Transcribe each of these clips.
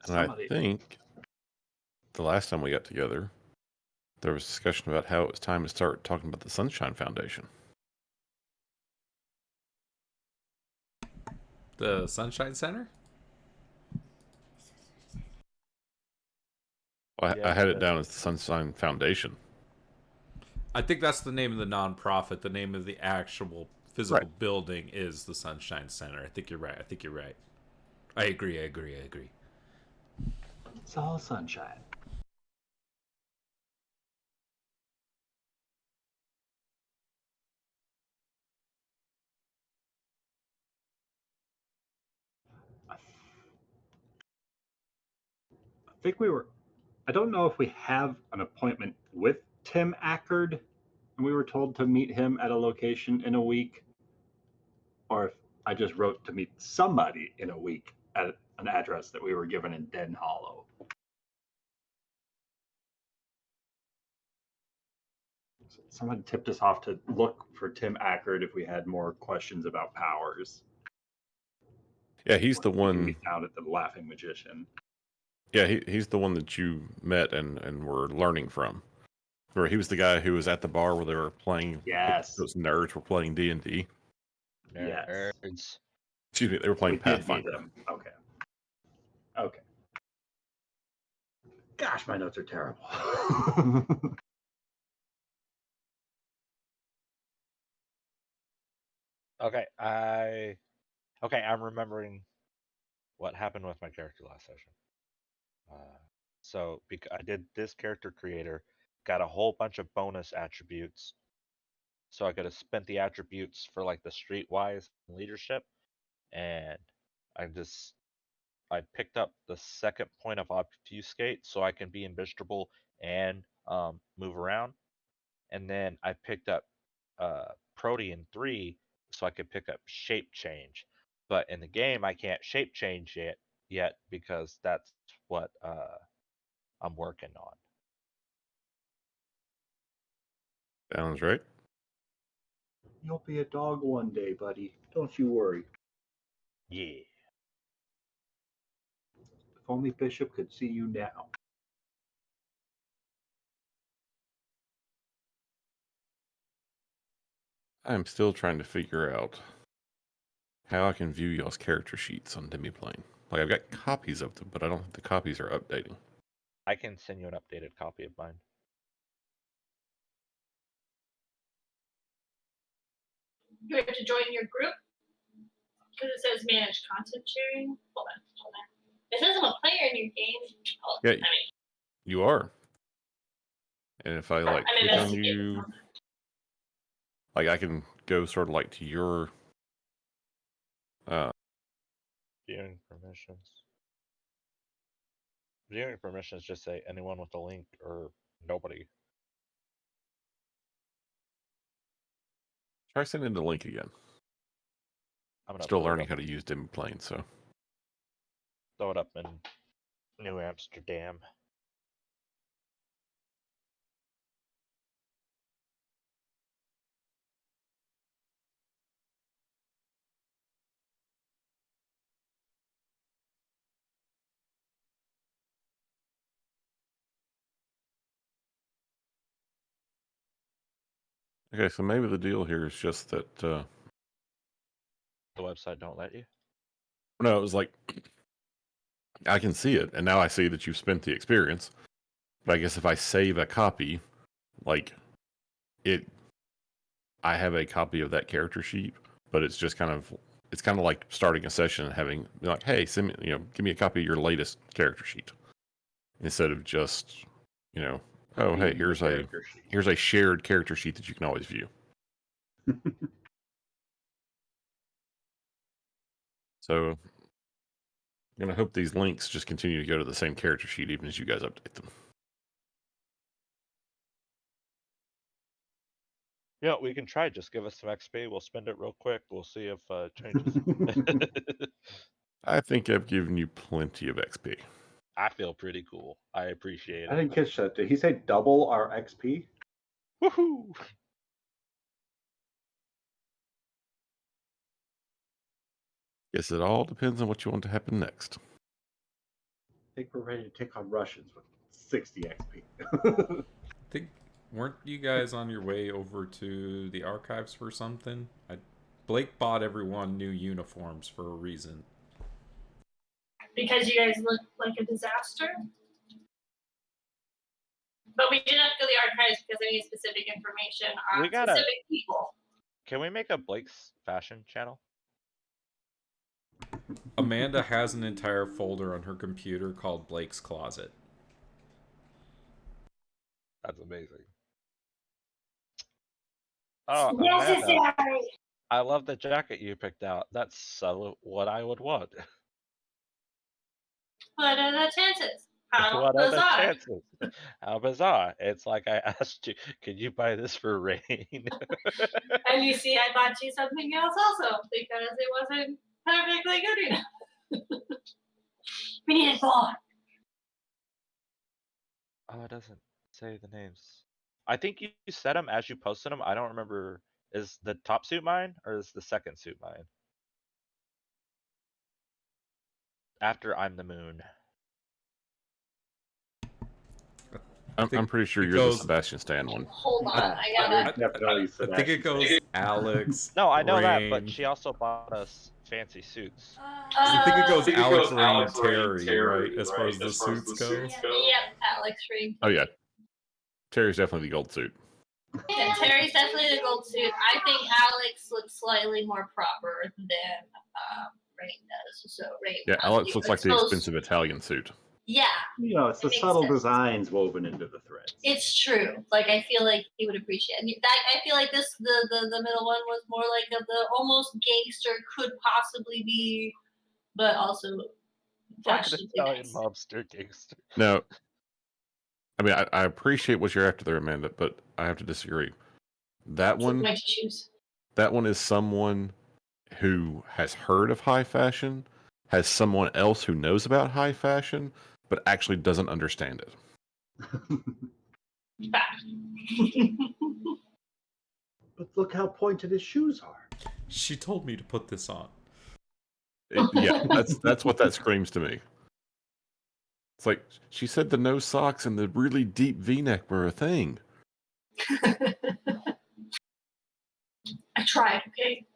And I think the last time we got together, there was discussion about how it was time to start talking about the Sunshine Foundation. The Sunshine Center? I had it down as the Sunshine Foundation. I think that's the name of the nonprofit. The name of the actual physical building is the Sunshine Center. I think you're right. I agree. It's all sunshine. I think I don't know if we have an appointment with Tim Ackard, and we were told to meet him at a location in a week, or if I just wrote to meet somebody in a week at an address that we were given in Den Hollow. Someone tipped us off to look for Tim Ackard if we had more questions about powers. Yeah, he's the one out at the Laughing Magician. Yeah, he's the one that you met and were learning from. Where he was the guy who was at the bar where they were playing. Yes, those nerds were playing D&D. Yes. Excuse me, they were playing Pathfinder. Okay. Gosh, my notes are terrible. Okay, I'm remembering what happened with my character last session. So I did this character creator, got a whole bunch of bonus attributes. So I could have spent the attributes for like the streetwise leadership, and I picked up the second point of obfuscate so I can be invisible and move around, and then I picked up Protean 3 so I could pick up shape change. But in the game, I can't shape change yet because that's what I'm working on. Sounds right. You'll be a dog one day, buddy. Don't you worry. Yeah. If only Bishop could see you now. I'm still trying to figure out how I can view y'all's character sheets on Demiplane. Like, I've got copies of them, but I don't think the copies are updating. I can send you an updated copy of mine. You have to join your group? Because it says manage content sharing. Hold on. It says I'm a player in your game. Oh, Yeah, you are. And if I click on you, like I can go sort of like to your viewing permissions. Viewing permissions just say anyone with a link or nobody. Try sending the link again. I'm still learning how to use Demiplane, so throw it up in New Amsterdam. Okay, so maybe the deal here is just that the website don't let you? No, it was like I can see it, and now I see that you've spent the experience. But I guess if I save a copy, like I have a copy of that character sheet, but it's just kind of like starting a session and having like, hey, send me, give me a copy of your latest character sheet, instead of just, oh, hey, here's a shared character sheet that you can always view. So I'm gonna hope these links just continue to go to the same character sheet even as you guys update them. Yeah, we can try. Just give us some XP. We'll spend it real quick. We'll see if it changes. I think I've given you plenty of XP. I feel pretty cool. I appreciate it. I didn't catch that. Did he say double our XP? Woohoo! Guess it all depends on what you want to happen next. think we're ready to take on Russians with 60 XP. I think weren't you guys on your way over to the archives for something? Blake bought everyone new uniforms for a reason. Because you guys look like a disaster. But we didn't have to go to the archives because I need specific information on specific people. Can we make a Blake's fashion channel? Amanda has an entire folder on her computer called Blake's Closet. That's amazing. Oh, Amanda, I love the jacket you picked out. That's what I would want. What are the chances? How What are the bizarre. chances? How bizarre. It's like I asked you, could you buy this for Rain? And you see, I bought you something else also because it wasn't perfectly good enough. We needed more. Oh, it doesn't say the names. I think you said them as you posted them. I don't remember. Is the top suit mine or is the second suit mine? After I'm the moon. I'm pretty sure you're the Sebastian Stan one. Hold on, I think it goes Alex. No, I know Rain. that, but she also bought us fancy suits. I think it goes Alex, Rain, Terry, right? As far as the suits go. Yep, Alex Rain. Oh yeah, Terry's definitely the gold suit. Yeah, Terry's definitely the gold suit. I think Alex looks slightly more proper than Rain does. So Rain. Yeah, Alex looks like the expensive Italian suit. Yeah. You know, it's the subtle designs woven into the threads. It's true. Like I feel like he would appreciate it. I feel like this the middle one was more like the almost gangster could possibly be, but also Fucking Italian mobster gangster. No. I mean, I appreciate what you're after there, Amanda, but I have to disagree. That one is someone who has heard of high fashion, has someone else who knows about high fashion, but actually doesn't understand it. But look how pointed his shoes are. She told me to put this on. Yeah, that's what that screams to me. It's like, she said the no socks and the really deep V-neck were a thing. I tried, okay?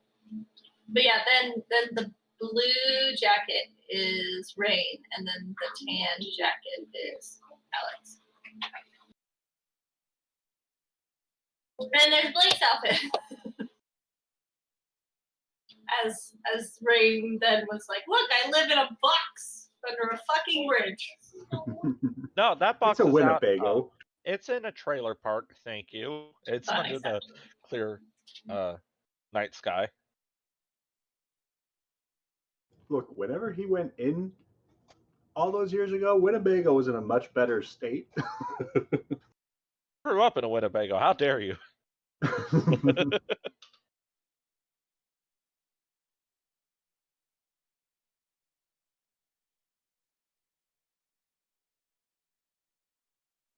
But yeah, then the blue jacket is Rain, and then the tan jacket is Alex. And there's Blake's outfit. As Rain then was like, look, I live in a box under a fucking bridge. No, that box it's a is Winnebago. out. It's in a trailer park, thank you. It's under the clear night sky. Look, whenever he went in all those years ago, Winnebago was in a much better state. Grew up in a Winnebago. How dare you?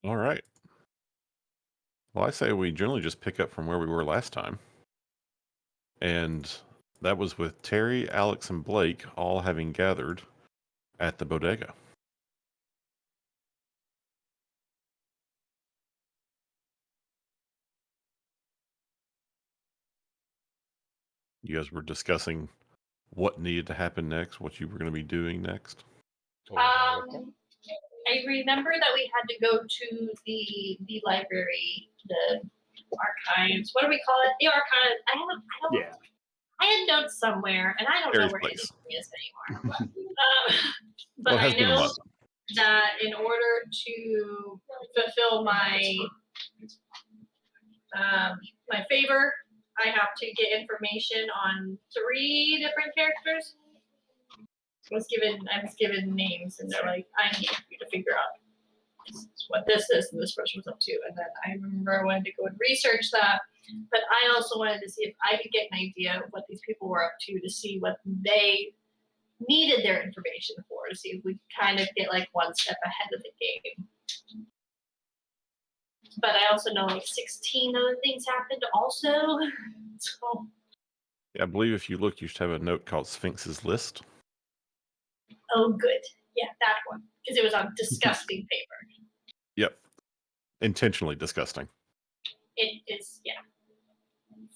All right. Well, I say we generally just pick up from where we were last time. And that was with Terry, Alex, and Blake all having gathered at the bodega. You guys were discussing what needed to happen next, what you were going to be doing next. I remember that we had to go to the library, the archives. What do we call it? The archives. I had notes somewhere, and I don't know where anything is anymore. But I know that in order to fulfill my my favor, I have to get information on 3 different characters. I was given names, and they're like, I need you to figure out what this is and this person was up to. And then I remember I wanted to go and research that, but I also wanted to see if I could get an idea of what these people were up to see what they needed their information for, to see if we could kind of get like one step ahead of the game. But I also know like 16 other things happened also. So yeah, I believe if you look, you should have a note called Sphinx's List. Oh, good. Yeah, that one. Because it was on disgusting paper. Yep. Intentionally disgusting. It is, yeah.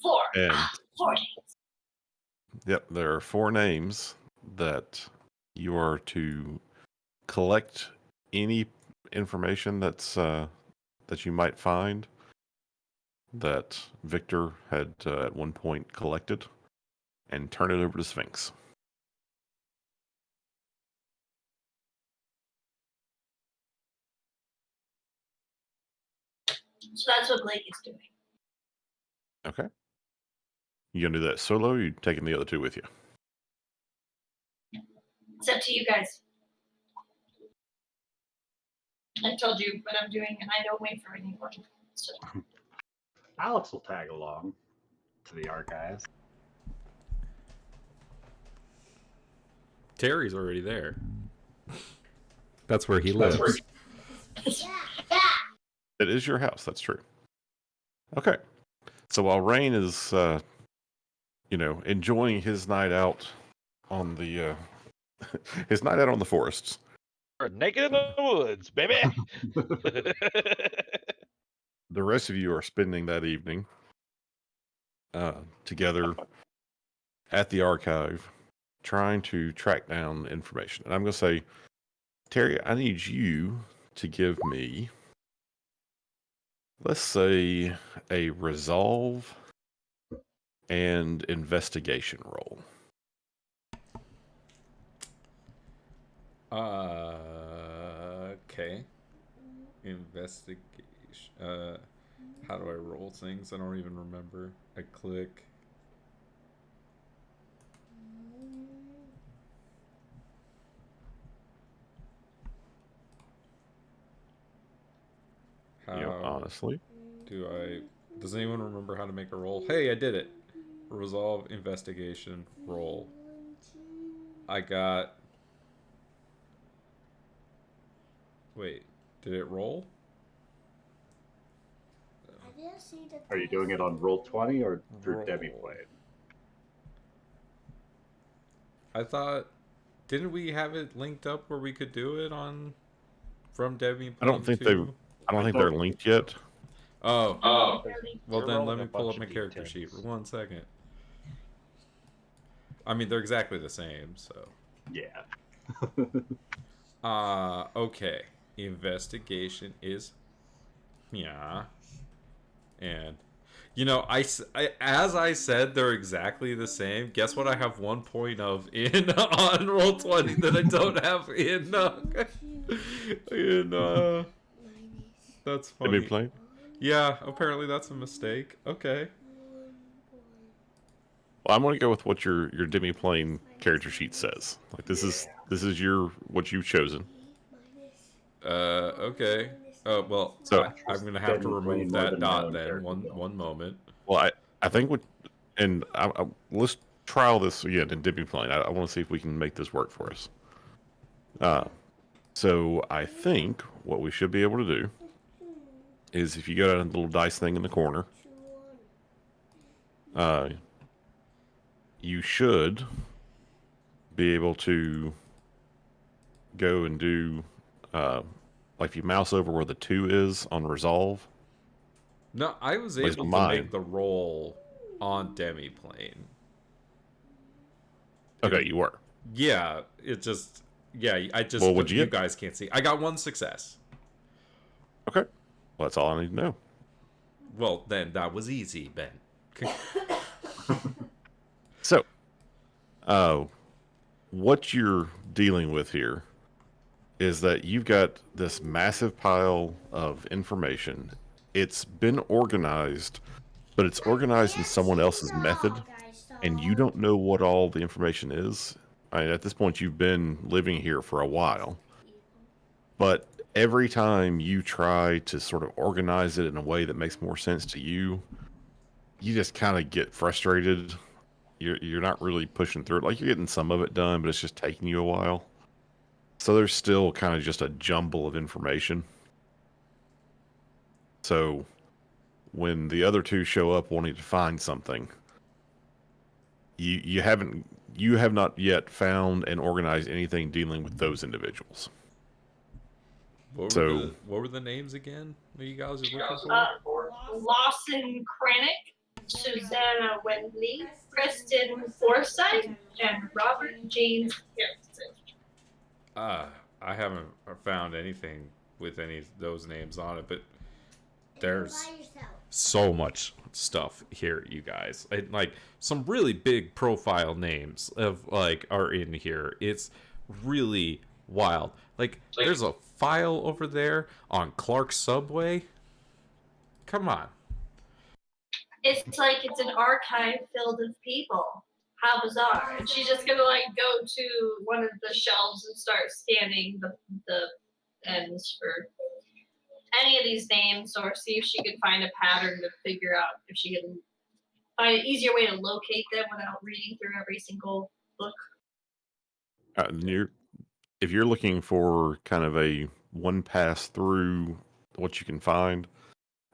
4. And 4 names. yep, there are 4 names that you are to collect any information that's that you might find that Victor had at one point collected and turn it over to Sphinx. So that's what Blake is doing. Okay. You gonna do that solo, or you taking the other 2 with you? It's up to you guys. I told you what I'm doing, and I don't wait for anyone. So. Alex will tag along to the archives. Terry's already there. That's where he lives. It is your house, that's true. Okay. So while Rain is enjoying his night out on the his night out on the forests. We're naked in the woods, baby. The rest of you are spending that evening together at the archive, trying to track down information. And I'm going to say, Terry, I need you to give me, let's say, a resolve and investigation roll. Okay. Investigation. How do I roll things? I don't even remember. I click. Honestly, does anyone remember how to make a roll? Hey, I did it. Resolve, investigation, roll. I got... Wait, did it roll? Are you doing it on Roll20 or through Roll. Debbie Play? I thought... Didn't we have it linked up where we could do it on... From Debbie Play? I don't think they're linked yet. Oh. Well, You're then let rolling me a pull up bunch my of character D10s. sheet for 1 second. I mean, they're exactly the same, so... Yeah. Okay. Investigation is... Yeah. And... You know, as I said, they're exactly the same. Guess what I have 1 point of in on Roll20 that I don't have in... That's funny. Play? Yeah, apparently that's a mistake. Okay. Well, I'm going to go with what your demi-plane character sheet says. Like this is what you've chosen. Okay. Well, So I'm gonna have to remove more that than my dot own then. character One build. moment. Well, I think let's trial this again in demi-plane. I want to see if we can make this work for us. So I think what we should be able to do is if you go down to the little dice thing in the corner, you should be able to go and do, like if you mouse over where the 2 is on resolve. No, I was able to make the roll on demi-plane. Okay, you were. Yeah, it just... Yeah, I just... Well, what'd you get? guys can't see. I got 1 success. Okay. Well, that's all I need to know. Well, then that was easy, Ben. So, what you're dealing with here is that you've got this massive pile of information. It's been organized, but it's organized in someone else's method, and you don't know what all the information is. I mean, at this point, you've been living here for a while, but every time you try to sort of organize it in a way that makes more sense to you, you just kind of get frustrated. You're not really pushing through it. Like, you're getting some of it done, but it's just taking you a while. So there's still kind of just a jumble of information. So when the other 2 show up wanting to find something, you have not yet found and organized anything dealing with those individuals. So What were the names again that you guys are looking for? Lawson Kranich, Susanna Wendley, Preston Forsyth, and Robert James Harrison. I haven't found anything with any of those names on it, but there's so much stuff here, you guys. And, like, some really big profile names of like are in here. It's really wild. Like, there's a file over there on Clark Subway. Come on. It's like it's an archive filled with people. How bizarre. And she's just gonna like go to one of the shelves and start scanning the ends for any of these names, or see if she can find a pattern to figure out if she can find an easier way to locate them without reading through every single book. If you're looking for kind of a one pass through what you can find,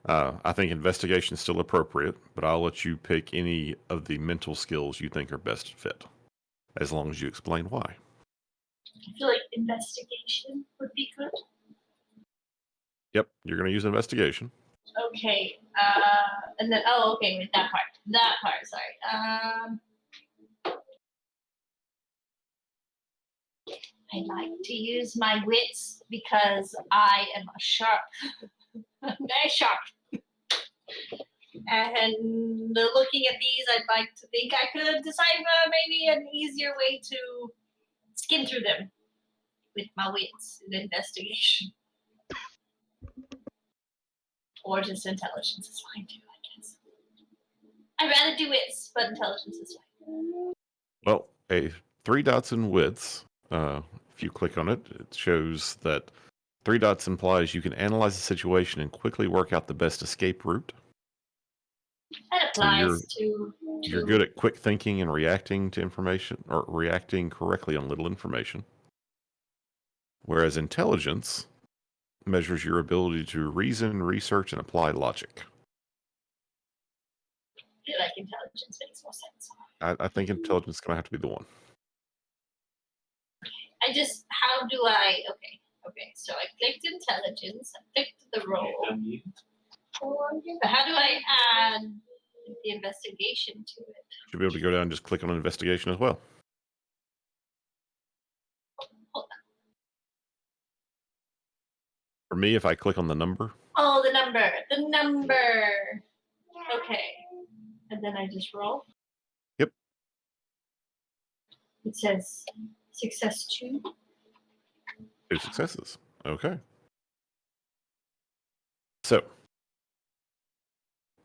I think investigation is still appropriate, but I'll let you pick any of the mental skills you think are best fit, as long as you explain why. I feel like investigation would be good. Yep, you're going to use investigation. Okay. And then okay, wait, that part. Sorry. I like to use my wits because I am a sharp, very sharp. And looking at these, I'd like to think I could decipher maybe an easier way to skim through them with my wits and investigation. Or just intelligence is fine too, I guess. I'd rather do wits, but intelligence is fine. Well, a 3 dots in wits, if you click on it, it shows that 3 dots implies you can analyze the situation and quickly work out the best escape route. That applies You're good at quick thinking and reacting to information, or reacting correctly on little information. Whereas intelligence measures your ability to reason, research, and apply logic. I feel like intelligence makes more sense. I think intelligence is going to have to be the one. How do I, okay, so I clicked intelligence, I clicked the roll. But how do I add the investigation to it? Should be able to go down and just click on investigation as well. Hold on. For me, if I click on the number. Oh, the number. Okay. And then I just roll. Yep. It says success 2. 2 successes. Okay. So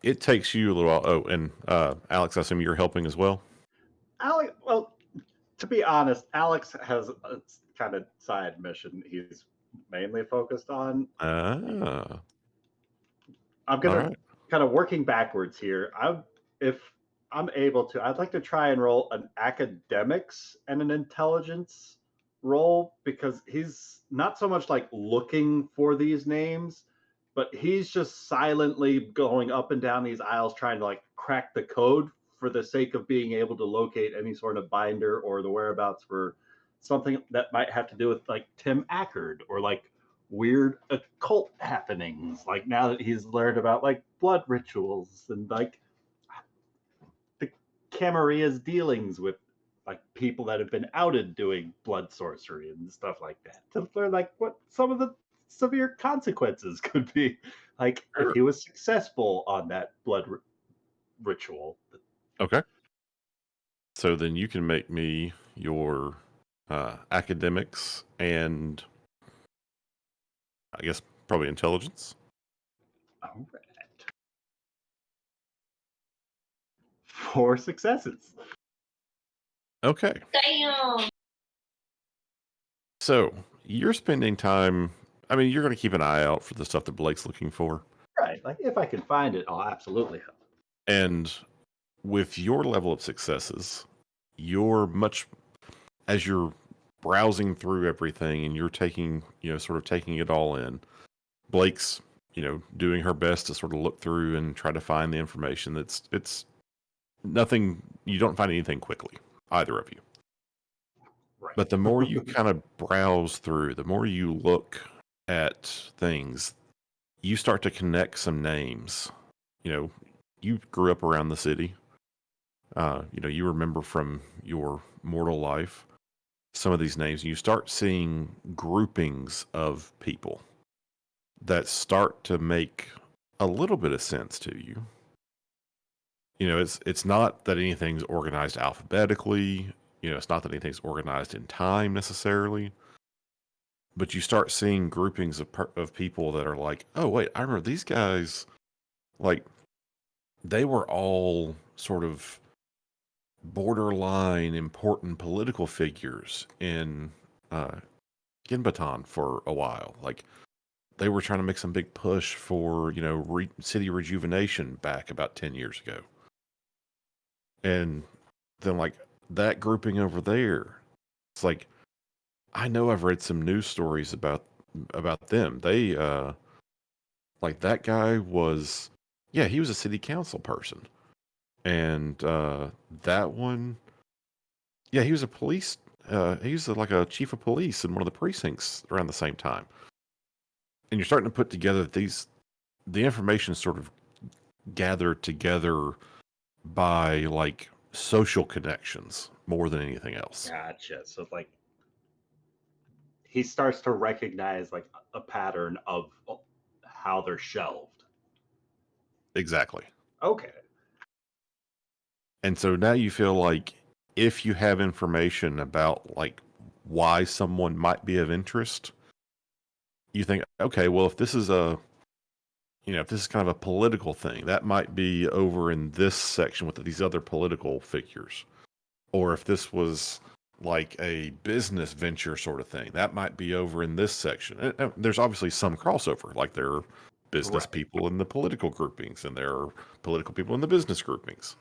it takes you a little while. Oh, and Alex, I assume you're helping as well. Alex, well, to be honest, Alex has a kind of side mission he's mainly focused on. Ah. I'm gonna kind of working backwards here. If I'm able to, I'd like to try and roll an academics and an intelligence roll, because he's not so much like looking for these names, but he's just silently going up and down these aisles trying to like crack the code for the sake of being able to locate any sort of binder or the whereabouts for something that might have to do with like Tim Ackard or like weird occult happenings, like now that he's learned about like blood rituals and like the Camaria's dealings with like people that have been outed doing blood sorcery and stuff like that, to learn like what some of the severe consequences could be, like if he was successful on that blood ritual. Okay. So then you can make me your academics and I guess probably intelligence. All right. 4 successes. Okay. Damn. So you're spending time. I mean, you're going to keep an eye out for the stuff that Blake's looking for. Right. Like if I can find it, I'll absolutely help. And with your level of successes, as you're browsing through everything and you're taking, sort of taking it all in, Blake's, doing her best to sort of look through and try to find the information. It's nothing, you don't find anything quickly, either of you. Right. But the more you kind of browse through, the more you look at things, you start to connect some names. You know, you grew up around the city. You know, you remember from your mortal life some of these names, and you start seeing groupings of people that start to make a little bit of sense to you. You know, it's not that anything's organized alphabetically. You know, it's not that anything's organized in time necessarily. But you start seeing groupings of people that are like, oh wait, I remember these guys. Like, they were all sort of borderline important political figures in Ginbatan for a while. Like, they were trying to make some big push for, you know, city rejuvenation back about 10 years ago. And then, like, that grouping over there, it's like, I know I've read some news stories about them. They like, that guy was, yeah, he was a city council person. And that one, yeah, he was a police he was like a chief of police in one of the precincts around the same time. And you're starting to put together the information sort of gathered together by like social connections more than anything else. Gotcha. So like he starts to recognize like a pattern of how they're shelved. Exactly. Okay. And so now you feel like if you have information about like why someone might be of interest, you think, okay, well, if this is if this is kind of a political thing, that might be over in this section with these other political figures. Or if this was like a business venture sort of thing, that might be over in this section. And there's obviously some crossover, like there are business people in the political groupings and there are political people in the business groupings.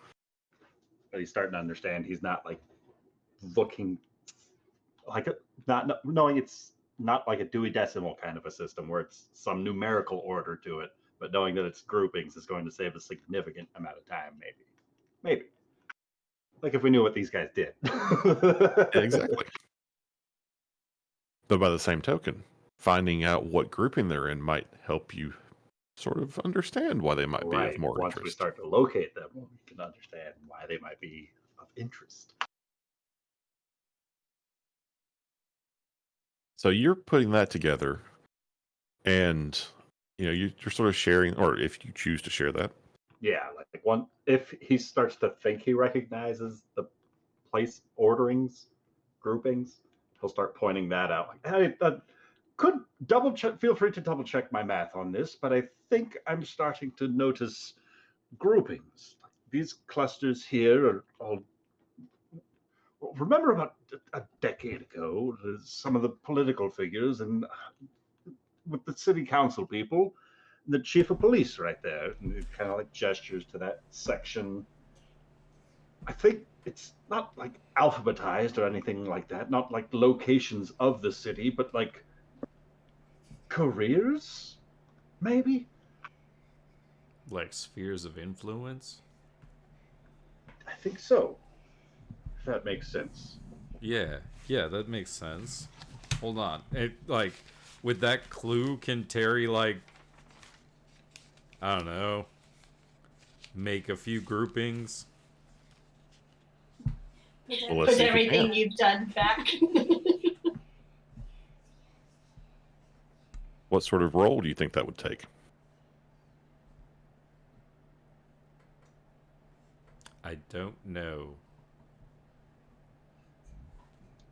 But he's starting to understand he's not like looking like not knowing it's not like a Dewey Decimal kind of a system where it's some numerical order to it, but knowing that it's groupings is going to save a significant amount of time, maybe. Like if we knew what these guys did. Exactly. But by the same token, finding out what grouping they're in might help you sort of understand why they might be of more Once interest. we start to locate them, we can understand why they might be of interest. So you're putting that together, and you're sort of sharing, or if you choose to share that. Yeah, like if he starts to think he recognizes the place orderings, groupings, he'll start pointing that out. Like, hey, could double check. Feel free to double check my math on this, but I think I'm starting to notice groupings. These clusters here are all. Remember about a decade ago, some of the political figures and with the city council people, the chief of police right there, and it kind of like gestures to that section. I think it's not like alphabetized or anything like that, not like locations of the city, but like careers, maybe? Like spheres of influence? I think so. If that makes sense. Yeah, that makes sense. Hold on. Like, with that clue, can Terry, like, I don't know, make a few groupings? Well, let's Put see if we everything can. you've done back. What sort of role do you think that would take? I don't know.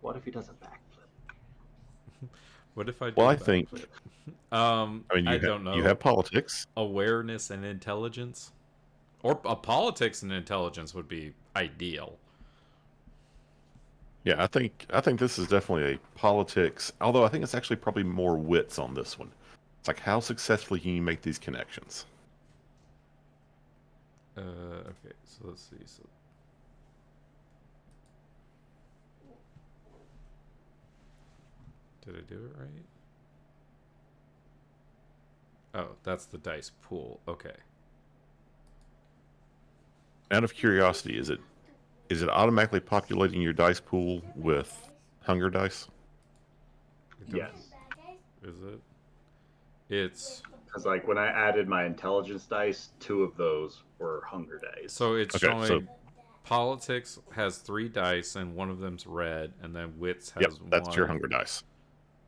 What if he does a backflip? What if I do Well, I that? think, I don't know. You have politics. Awareness and intelligence? Or politics and intelligence would be ideal. Yeah, I think this is definitely a politics, although I think it's actually probably more wits on this one. It's like, how successfully can you make these connections? Okay, so let's see. So did I do it right? Oh, that's the dice pool. Okay. Out of curiosity, is it automatically populating your dice pool with hunger dice? Yes. Is it? It's Because like when I added my intelligence dice, 2 of those were hunger dice. so it's Okay, showing so politics has 3 dice and one of them's red, and then wits yep, has that's your 1. hunger dice.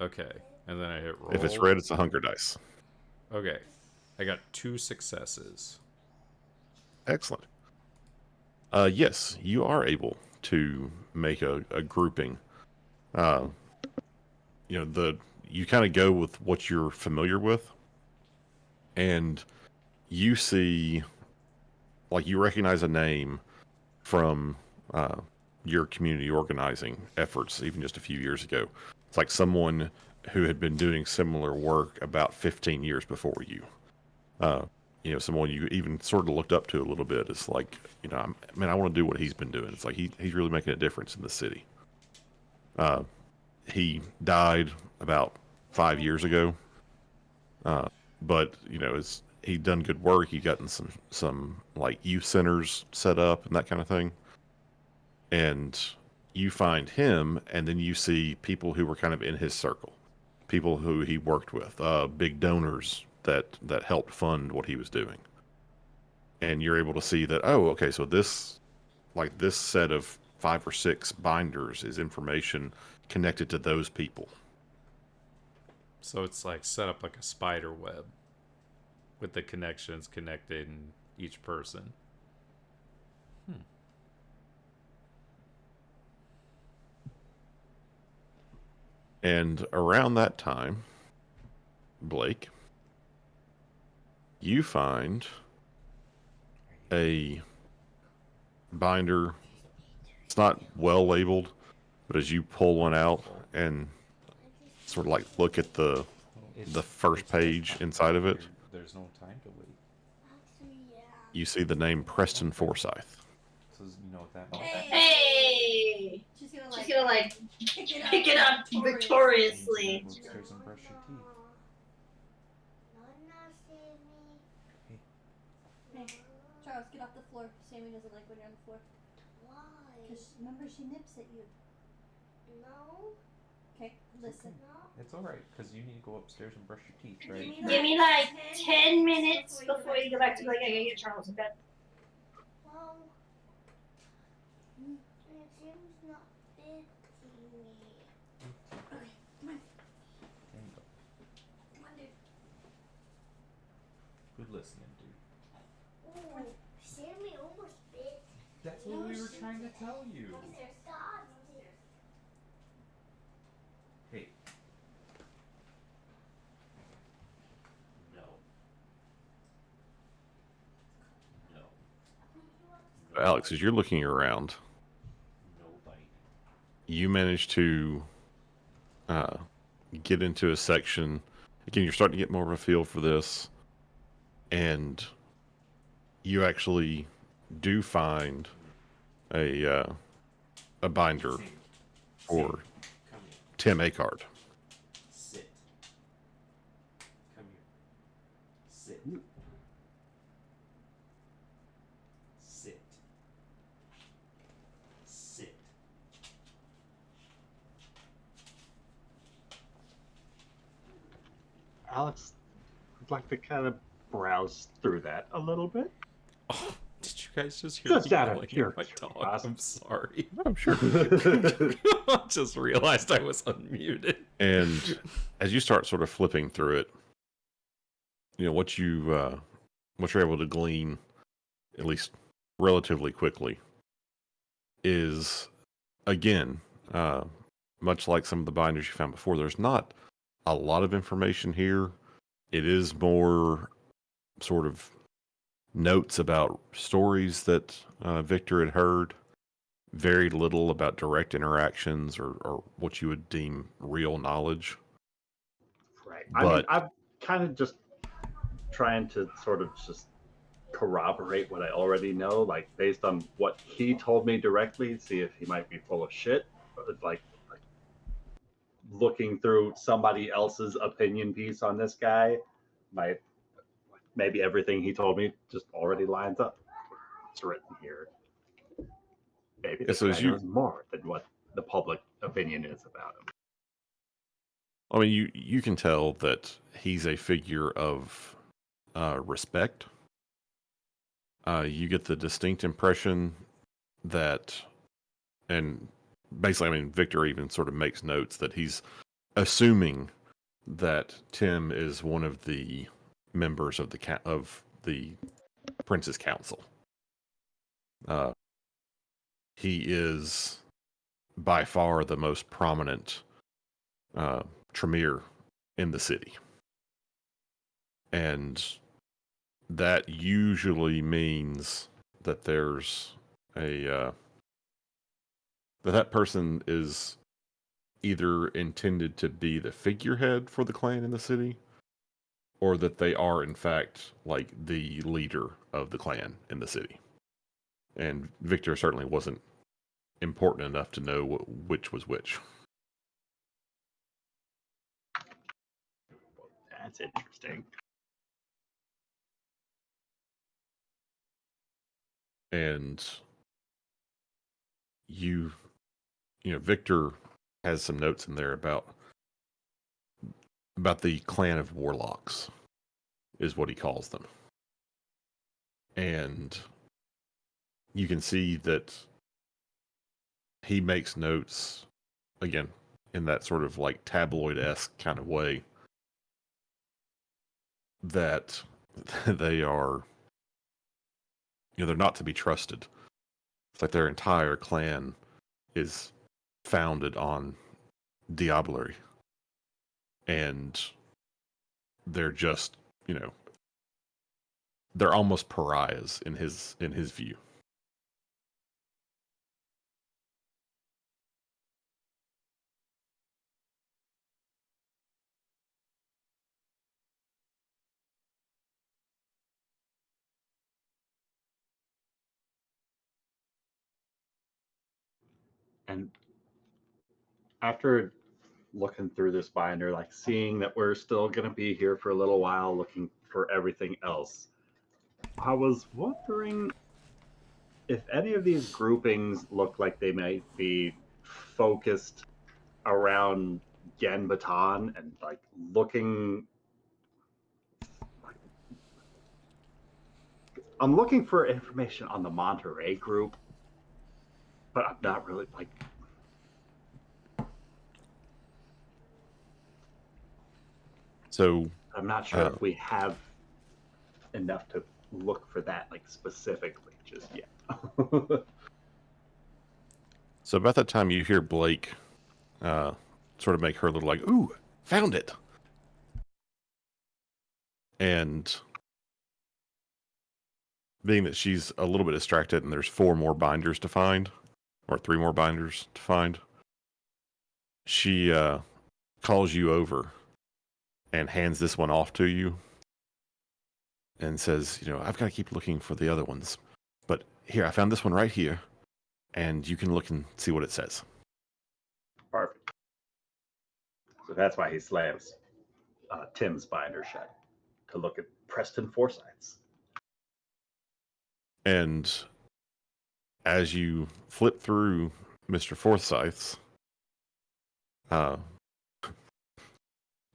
Okay, and then I hit roll. If it's red, it's a hunger dice. Okay, I got 2 successes. Excellent. Yes, you are able to make a grouping. Uh, you kind of go with what you're familiar with, and you see, like, you recognize a name from your community organizing efforts, even just a few years ago. It's like someone who had been doing similar work about 15 years before you. Uh, someone you even sort of looked up to a little bit. It's like, I want to do what he's been doing. It's like he's really making a difference in the city. He died about 5 years ago, but he'd done good work. He gotten some like youth centers set up and that kind of thing. And you find him, and then you see people who were kind of in his circle, people who he worked with, big donors that helped fund what he was doing. And you're able to see that, oh, okay, so this set of 5 or 6 binders is information connected to those people. So it's like set up like a spider web with the connections connecting each person. And around that time, Blake, you find a binder. It's not well labeled, but as you pull one out and sort of like look at the first page inside of it, There's no time to wait. you see the name Preston Forsyth. So you know what that means? Hey! She's She's gonna like pick it up victoriously. Upstairs and brush your teeth. Hey, Charles, get off the floor. Sammy doesn't like when you're on the floor. Why? Because remember, she nips at you. No. Okay, listen. No. It's alright, because you need to go upstairs and brush your teeth, right? Give me like 10 minutes before you go back to bed. I gotta get Charles in bed. Well, Jim's not big to me. Okay, come on. There you go. Come on, dude. Good listening, dude. Oh, Sammy almost bit. That's what we were trying to tell you. God. Hey. No. No. Alex, as you're looking around, No bite. you manage to get into a section. Again, you're starting to get more of a feel for this, and you actually do find a binder for Come here. Tim Akard. Sit. Come here. Sit. Sit. Sit. Alex, I'd like to kind of browse through that a little bit. Oh, did you guys just hear Just me out of yelling at pure my dog? curiosity. I'm sorry. I'm sure. I just realized I was unmuted. And as you start sort of flipping through it, what you're able to glean, at least relatively quickly, is again, much like some of the binders you found before. There's not a lot of information here. It is more sort of notes about stories that Victor had heard. Very little about direct interactions or what you would deem real knowledge. Right. I mean, But I'm kind of just trying to sort of just corroborate what I already know, like based on what he told me directly, see if he might be full of shit. But like looking through somebody else's opinion piece on this guy, maybe everything he told me just already lines up. It's written here. Maybe this so guy knows more than what the public opinion is about him. I mean, you can tell that he's a figure of respect. You get the distinct impression that, and basically, I mean, Victor even sort of makes notes that he's assuming that Tim is one of the members of the Prince's Council. He is by far the most prominent Tremere in the city, and that usually means that there's a that person is either intended to be the figurehead for the clan in the city, or that they are in fact like the leader of the clan in the city. And Victor certainly wasn't important enough to know which was which. That's interesting. And Victor has some notes in there about the clan of warlocks, is what he calls them. And you can see that he makes notes, again, in that sort of like tabloid-esque kind of way, that they are, they're not to be trusted. It's like their entire clan is founded on diablerie. And they're just, they're almost pariahs in his view. And after looking through this binder, like seeing that we're still going to be here for a little while looking for everything else, I was wondering if any of these groupings look like they might be focused around Gen Baton and like looking. I'm looking for information on the Monterey group, but I'm not really like. So I'm not sure if we have enough to look for that like specifically just yet. So about that time, you hear Blake sort of make her little like, "Ooh, found it!" And being that she's a little bit distracted, and there's 4 more binders to find, or 3 more binders to find, she calls you over and hands this one off to you, and says, "I've got to keep looking for the other ones, but here, I found this one right here, and you can look and see what it says." Perfect. So that's why he slams Tim's binder shut to look at Preston Forsyth's. And as you flip through Mr. Forsyth's,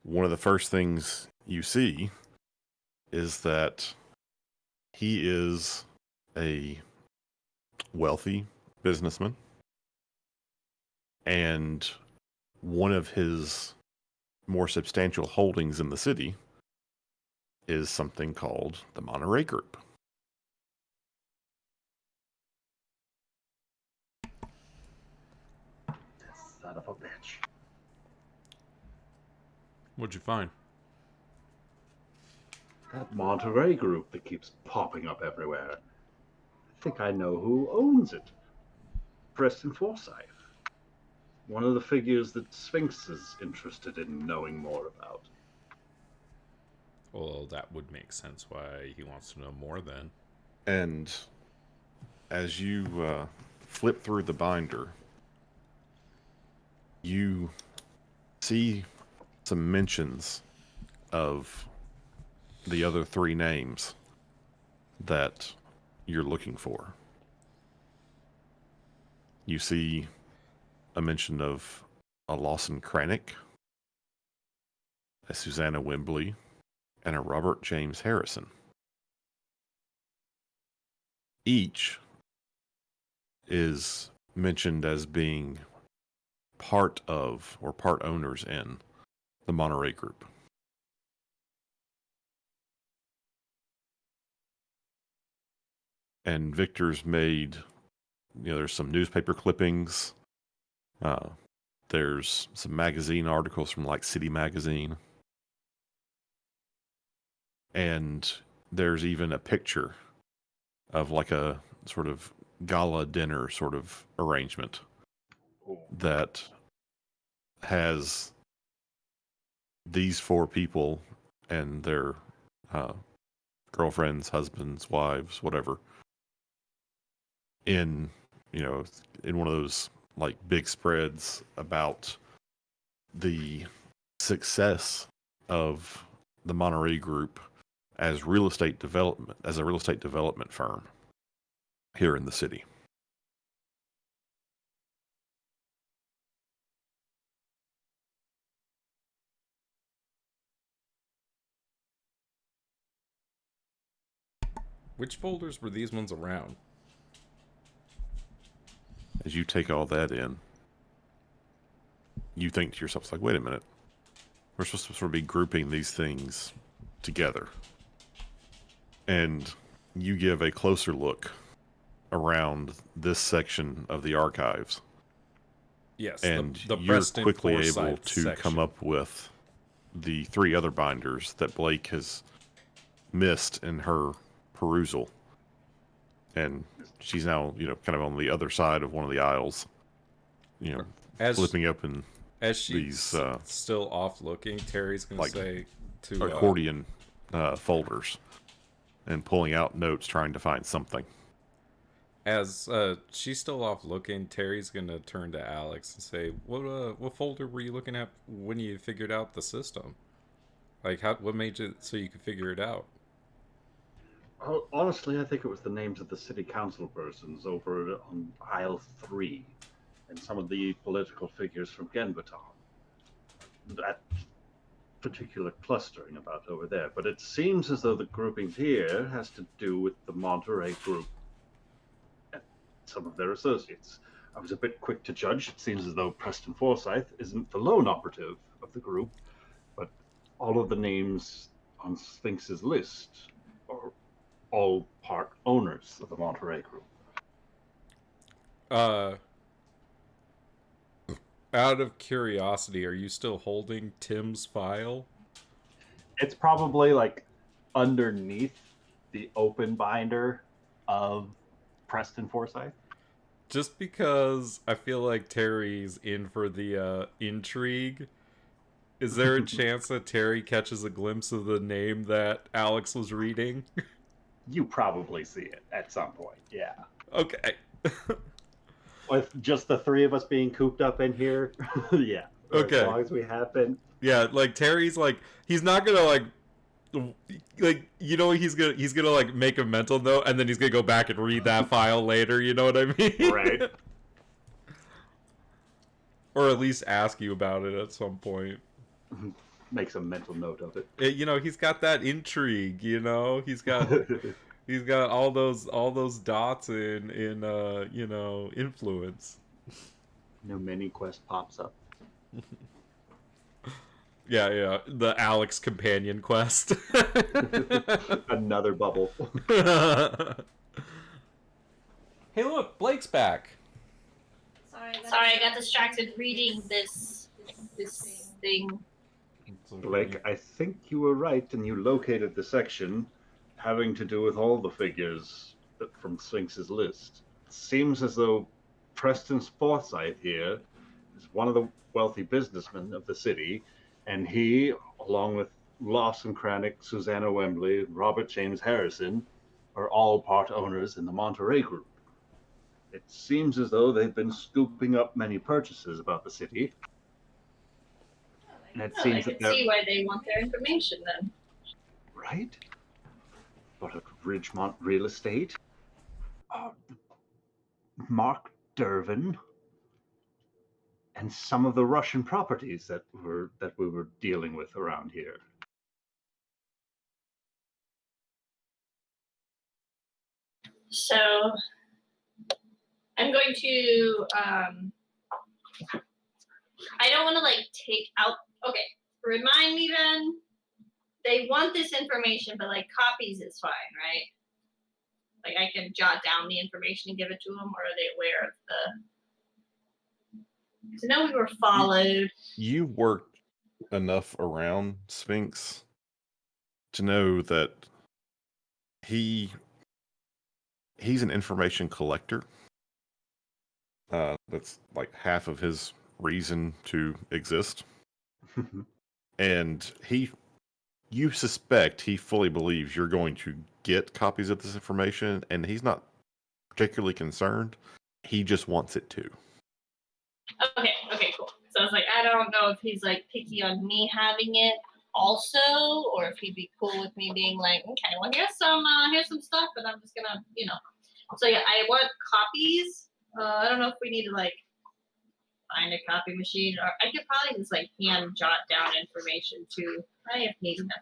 one of the first things you see is that he is a wealthy businessman, and one of his more substantial holdings in the city is something called the Monterey Group. Son of a bitch. What'd you find? That Monterey group that keeps popping up everywhere. I think I know who owns it. Preston Forsyth. One of the figures that Sphinx is interested in knowing more about. Well, that would make sense why he wants to know more then. And as you flip through the binder, you see some mentions of the other 3 names that you're looking for. You see a mention of a Lawson Kranich, a Susanna Wembley, and a Robert James Harrison. Each is mentioned as being part of or part owners in the Monterey Group. And Victor's made, there's some newspaper clippings. There's some magazine articles from like City Magazine. And there's even a picture of like a sort of gala dinner sort of arrangement that has these four people and their girlfriends, husbands, wives, whatever, in in one of those like big spreads about the success of the Monterey Group as a real estate development firm here in the city. Which folders were these ones around? As you take all that in, you think to yourself, it's like, wait a minute, we're supposed to sort of be grouping these things together. And you give a closer look around this section of the archives. Yes, and the you're Preston quickly able Forsyth to section. come up with the three other binders that Blake has missed in her perusal. And she's now, kind of on the other side of one of the aisles, flipping open as she's these still off looking. Terry's gonna like say to accordion folders and pulling out notes, trying to find something. as she's still off looking. Terry's gonna turn to Alex and say, "What folder were you looking at when you figured out the system? Like, what made you so you could figure it out?" Oh, honestly, I think it was the names of the city council persons over on aisle 3 and some of the political figures from Genbaton. That particular clustering about over there. But it seems as though the grouping here has to do with the Monterey Group and some of their associates. I was a bit quick to judge. It seems as though Preston Forsyth isn't the lone operative of the group, but all of the names on Sphinx's list are all part owners of the Monterey Group. Out of curiosity, are you still holding Tim's file? It's probably like underneath the open binder of Preston Forsyth. Just because I feel like Terry's in for the intrigue. Is there a chance that Terry catches a glimpse of the name that Alex was reading? You probably see it at some point, yeah. Okay. With just the three of us being cooped up in here, yeah. Okay. As long as we have been. Yeah, like Terry's like, he's not gonna he's gonna like make a mental note and then he's gonna go back and read that file later, you know what I mean? Right. Or at least ask you about it at some point. Makes a mental note of it. He's got that intrigue, he's got all those dots in influence. Mini quest pops up. Yeah, the Alex companion quest. Another bubble. Hey, look, Blake's back. Sorry, I got distracted reading this thing. Blake, I think you were right, and you located the section having to do with all the figures from Sphinx's list. It seems as though Preston's Forsyth here is one of the wealthy businessmen of the city, and he, along with Lawson Cranach, Susanna Wembley, and Robert James Harrison, are all part owners in the Monterey Group. It seems as though they've been scooping up many purchases about the city. And it seems I can see why they want their information then. Right? But at Ridgemont Real Estate, Mark Dervin, and some of the Russian properties that we were dealing with around here. So I'm going to I don't want to like take out. Okay, remind me then. They want this information, but like copies is fine, right? Like I can jot down the information and give it to them, or are they aware of the? Because I know we were followed. You worked enough around Sphinx to know that he's an information collector. That's like half of his reason to exist. And you suspect he fully believes you're going to get copies of this information, and he's not particularly concerned. He just wants it too. Okay, cool. So I was like, I don't know if he's like picky on me having it also, or if he'd be cool with me being like, okay, well here's some stuff, and I'm just gonna, So yeah, I want copies. I don't know if we need to like find a copy machine, or I could probably just like hand jot down information too. I have neat enough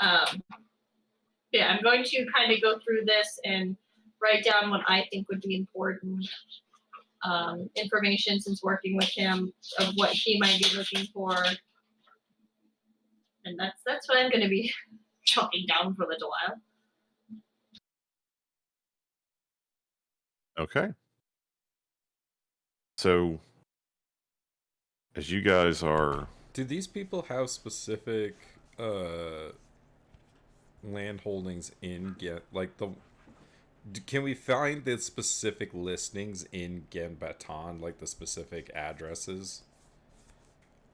handwriting. Yeah, I'm going to kind of go through this and write down what I think would be important information since working with him of what he might be looking for, and that's what I'm going to be jotting down for a little while. Okay. So, as you guys are... Do these people have specific land holdings in can we find the specific listings in Genbaton, like the specific addresses?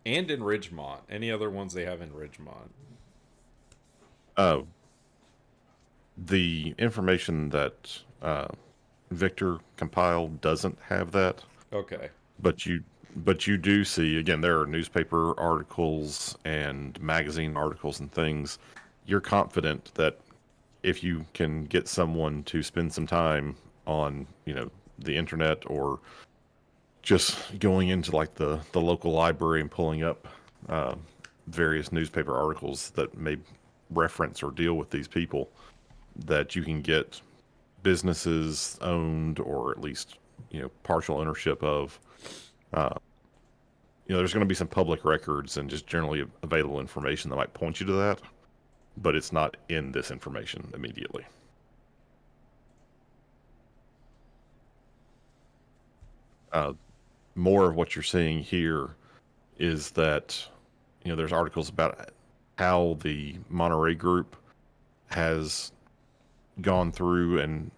And in Ridgemont. Any other ones they have in Ridgemont? Oh. The information that Victor compiled doesn't have that. Okay. But you do see, again, there are newspaper articles and magazine articles and things. You're confident that if you can get someone to spend some time on, the internet, or just going into like the local library and pulling up various newspaper articles that may reference or deal with these people, that you can get businesses owned, or at least, partial ownership of. There's going to be some public records and just generally available information that might point you to that, but it's not in this information immediately. More of what you're seeing here is that, there's articles about how the Monterey Group has gone through and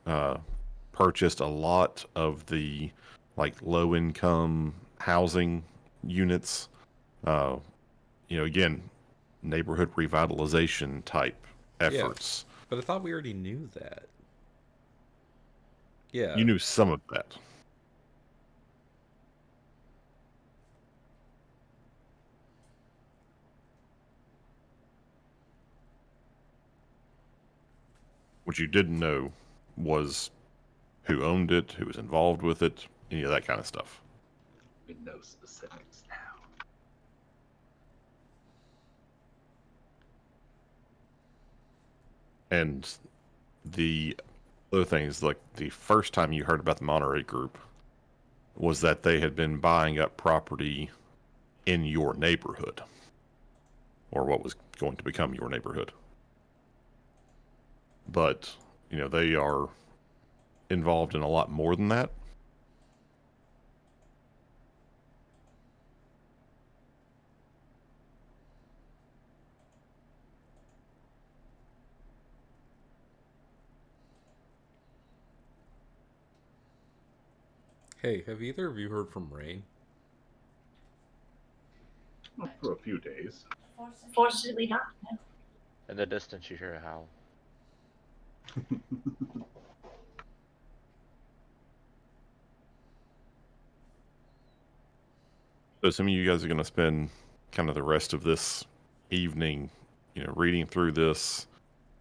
purchased a lot of the like low-income housing units. Again, neighborhood revitalization type efforts. Yeah, but I thought we already knew that. Yeah. You knew some of that. What you didn't know was who owned it, who was involved with it, any of that kind of stuff. We know specifics now. And the other thing is, like, the first time you heard about the Monterey Group was that they had been buying up property in your neighborhood, or what was going to become your neighborhood. But, they are involved in a lot more than that. Hey, have either of you heard from Rain? Well, for a few days. Fortunately not. No. In the distance, you hear a howl. So some of you guys are going to spend kind of the rest of this evening, reading through this,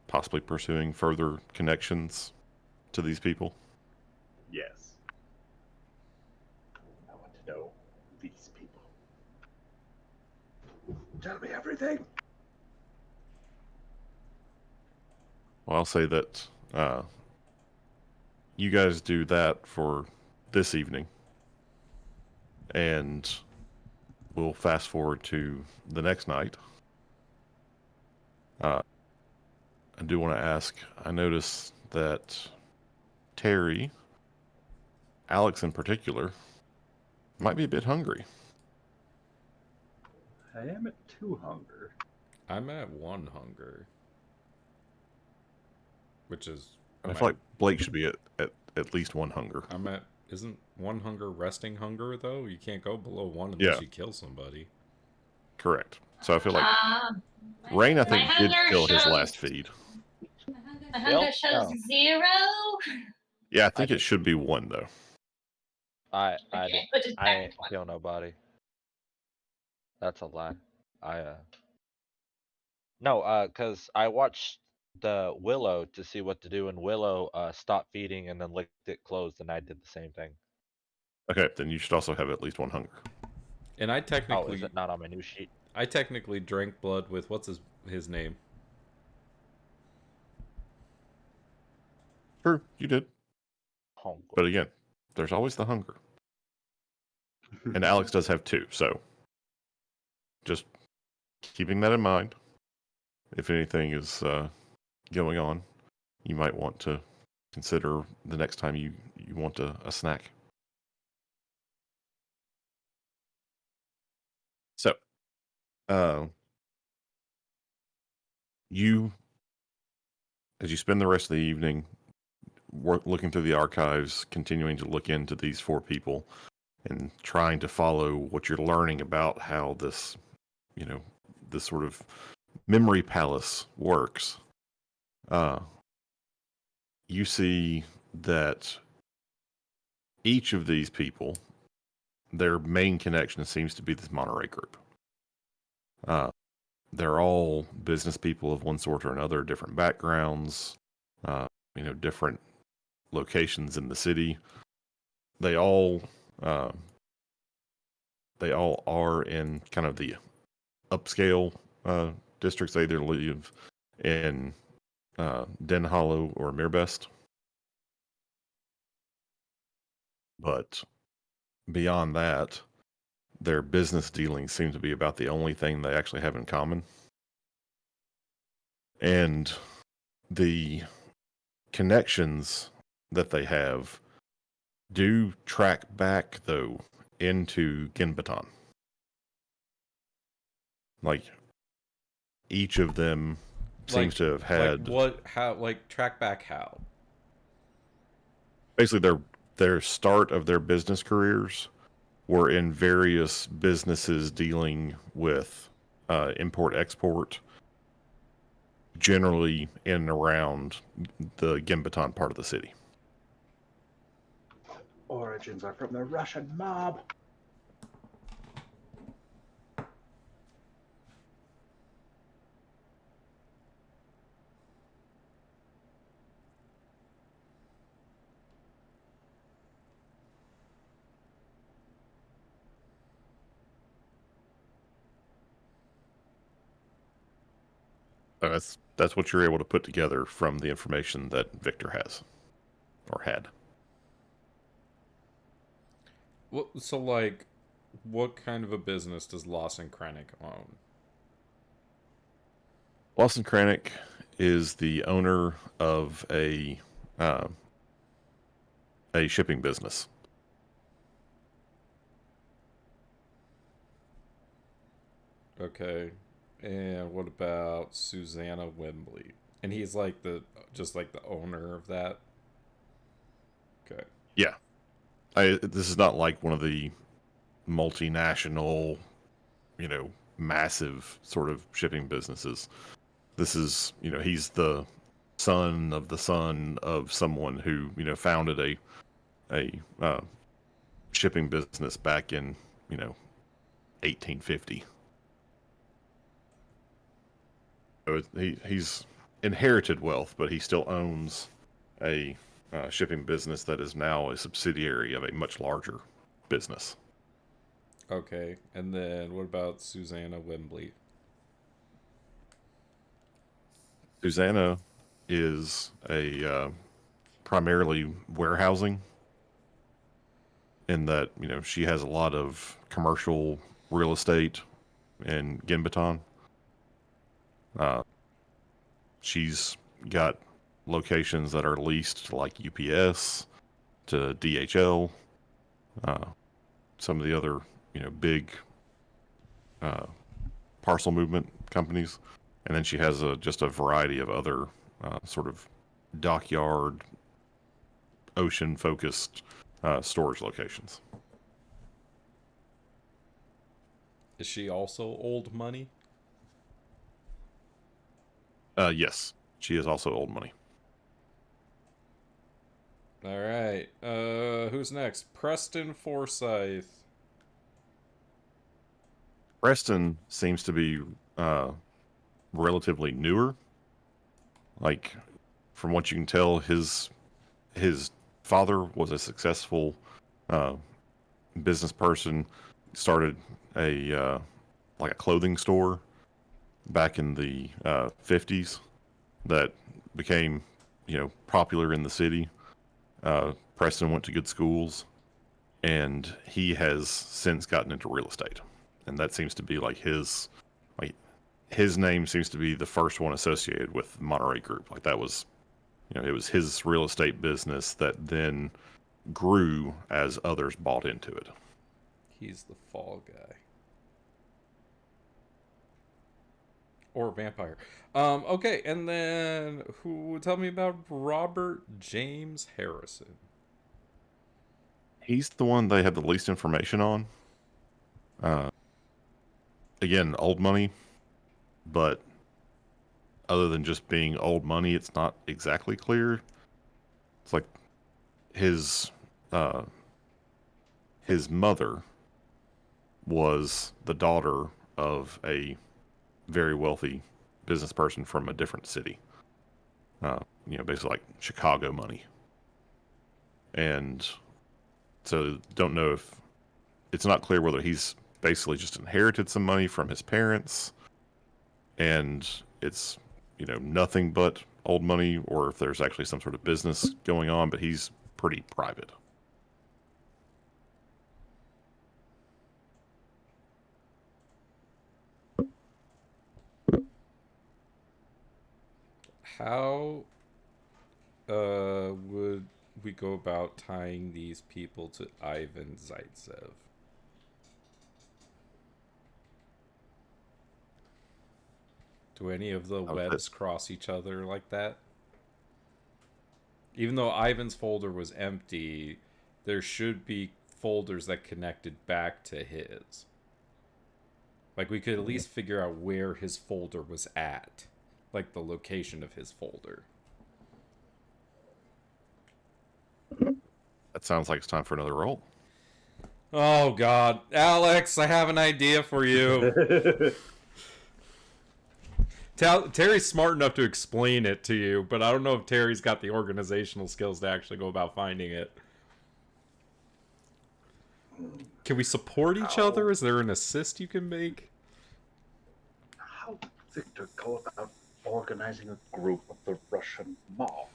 possibly pursuing further connections to these people. Yes. I want to know tell me everything. Well, I'll say that you guys do that for this evening, and we'll fast forward to the next night. I do want to ask, I noticed that Terry, Alex in particular, might be a bit hungry. I am at 2 hunger. I'm at 1 hunger. Which is... I feel like Blake should be at least 1 hunger. I'm at... Isn't 1 hunger resting hunger, though? You can't go below 1 unless you kill somebody. Correct. So I feel like Rain, I think, did kill his last feed. My hunger shows 0. Yeah, I think it should be 1, though. I Okay, which is I back ain't to 1. kill nobody. That's a lie. Cause I watched the Willow to see what to do, and Willow stopped feeding and then licked it closed, and I did the same thing. Okay, then you should also have at least 1 hunger. And I Oh, technically... is it not on my new sheet? I technically drank blood with... What's his name? True, you did. Oh, But again, there's always the hunger. And Alex does have 2, so just keeping that in mind. If anything is going on, you might want to consider the next time you want a snack. So, you, as you spend the rest of the evening looking through the archives, continuing to look into these 4 people and trying to follow what you're learning about how this, this sort of memory palace works, you see that each of these people, their main connection seems to be this Monterey group. They're all business people of one sort or another, different backgrounds, different locations in the city. They all are in kind of the upscale districts. They either live in Den Hollow or Mirbest. But beyond that, their business dealings seem to be about the only thing they actually have in common. And the connections that they have do track back, though, into Genbaton. Like, each of them seems to have had... track back how? Basically, their start of their business careers were in various businesses dealing with import-export, generally in and around the Genbaton part of the city. Origins are from the Russian mob. That's what you're able to put together from the information that Victor has, or had. So, what kind of a business does Lawson Krennic own? Lawson Krennic is the owner of a shipping business. Okay. And what about Susanna Wembley? And he's just the owner of that? Okay. Yeah. This is not like one of the multinational, massive sort of shipping businesses. This is, he's the son of someone who, founded a shipping business back in, 1850. So he's inherited wealth, but he still owns a shipping business that is now a subsidiary of a much larger business. Okay. And then what about Susanna Wembley? Susanna is a primarily warehousing, in that she has a lot of commercial real estate in Gimbaton. She's got locations that are leased to like UPS, to DHL, some of the other big parcel movement companies, and then she has just a variety of other sort of dockyard, ocean-focused storage locations. Is she also old money? Yes, she is also old money. All right. Who's next? Preston Forsyth. Preston seems to be relatively newer. Like, from what you can tell, his father was a successful business person. Started a like a clothing store back in the 50s that became popular in the city. Preston went to good schools, and he has since gotten into real estate, and that seems to be like his name seems to be the first one associated with Monterey Group. Like, that was it was his real estate business that then grew as others bought into it. He's the fall guy. Or vampire. Okay, and then tell me about Robert James Harrison. He's the one they have the least information on. Again, old money, but other than just being old money, it's not exactly clear. It's like his mother was the daughter of a very wealthy business person from a different city. Basically like Chicago money. And so don't know if it's not clear whether he's basically just inherited some money from his parents and it's nothing but old money, or if there's actually some sort of business going on, but he's pretty private. How would we go about tying these people to Ivan Zaitsev? Do any of the webs cross each other like that? Even though Ivan's folder was empty, there should be folders that connected back to his. Like, we could at least figure out where his folder was at. Like, the location of his folder. That sounds like it's time for another roll. Oh, God. Alex, I have an idea for you. Terry's smart enough to explain it to you, but I don't know if Terry's got the organizational skills to actually go about finding it. Can we support each other? Is there an assist you can make? How did Victor go about organizing a group of the Russian mob?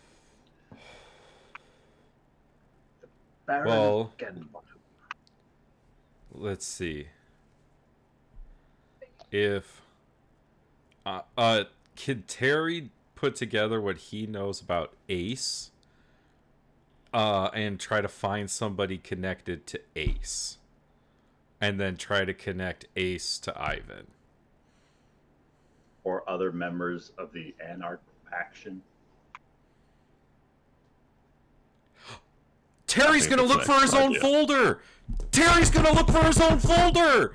The Baron Well, Genbottom. Let's see. If can Terry put together what he knows about Ace, and try to find somebody connected to Ace, and then try to connect Ace to Ivan, Or other members of the Anarch faction. Terry's gonna look for his own folder. Terry's gonna look for his own folder.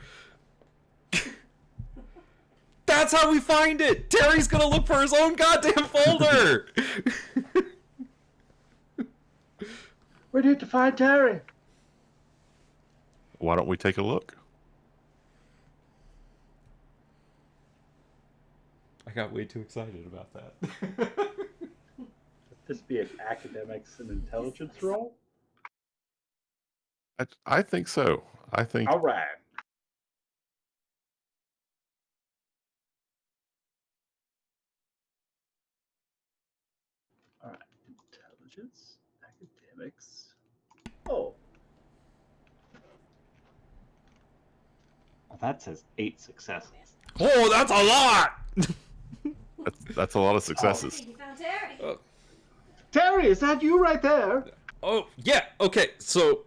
That's how we find it. Terry's gonna look for his own goddamn folder. We need to find Terry. Why don't we take a look? I got way too excited about that. Would this be an academics and intelligence role? I think so. I think All right. athletics. Oh, Well, that says 8 successes. Oh, that's a lot. That's a lot of I successes. think you found Terry. Terry, is that you right there? Oh yeah. Okay. So,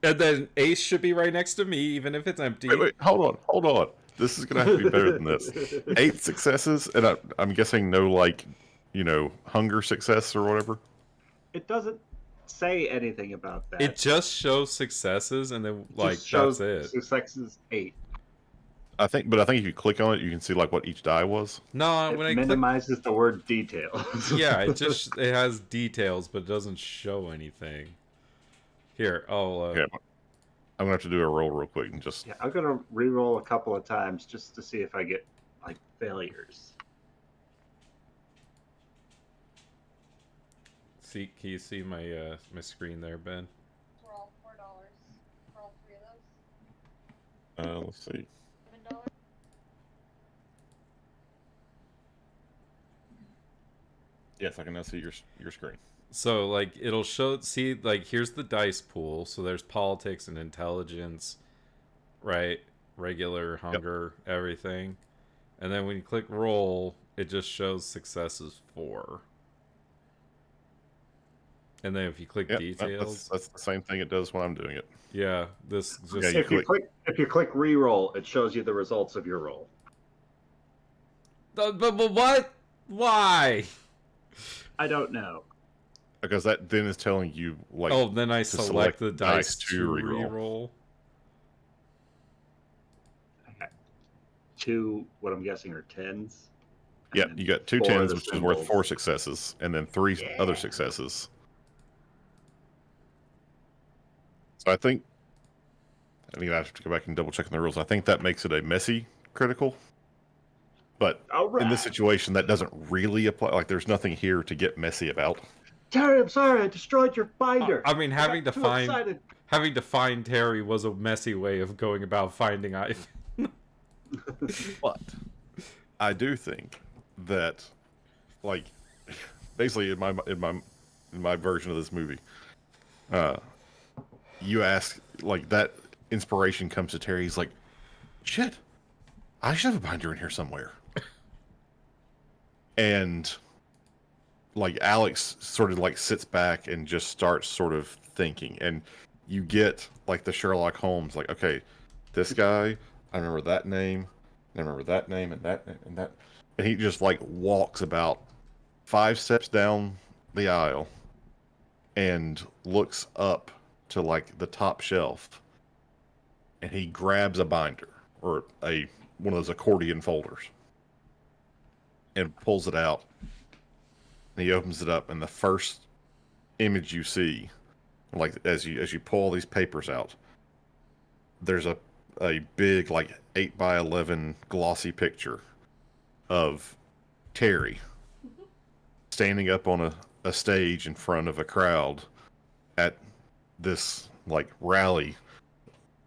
and then Ace should be right next to me, even if it's empty. Wait, hold on. This is gonna have to be better than this. 8 successes, and I'm guessing no like, hunger success or whatever. It doesn't say anything about that. It just shows successes, and then like just shows that's it. successes 8. I think if you click on it, you can see like what each die was. No, It when I click, minimizes the word detail. yeah, it has details, but it doesn't show anything. Here, I'll. Yeah, I'm gonna have to do a roll real quick and just. Yeah, I'm gonna re-roll a couple of times just to see if I get like failures. Can you see my my screen there, Ben? We're all $4 for all 3 of those. Let's see. $7. Yes, I can now see your screen. So like it'll see like here's the dice pool. So there's politics and intelligence, right? Regular, hunger, everything. And then when you click roll, it just shows successes 4. And then if you click Yep, details, that's the same thing it does when I'm doing it. yeah, this just Yeah, If you click re-roll, it shows you the results of your roll. but what? Why? I don't know. Because that then is telling you like. Oh, then I select select the dice to to reroll. reroll. I got 2, what I'm guessing are 10s. Yeah, and you got 2 4 of 10s, the which is worth symbols. 4 successes, and then 3 other Yeah. successes. So I think I have to go back and double check on the rules. I think that makes it a messy critical. But All right. in this situation, that doesn't really apply. Like, there's nothing here to get messy about. Terry, I'm sorry, I destroyed your binder. I mean, having to got too find excited. having to find Terry was a messy way of going about finding Ivan. But I do think that, like, basically in my version of this movie, you ask like that inspiration comes to Terry. He's like, "Shit, I should have a binder in here somewhere." And like Alex sort of like sits back and just starts sort of thinking, and you get like the Sherlock Holmes, like, okay, this guy, I remember that name, I remember that name, and that, and he just like walks about 5 steps down the aisle and looks up to like the top shelf, and he grabs a binder or one of those accordion folders and pulls it out. And he opens it up, and the first image you see, like as you pull all these papers out, there's a big like 8x11 glossy picture of Terry standing up on a stage in front of a crowd at this like rally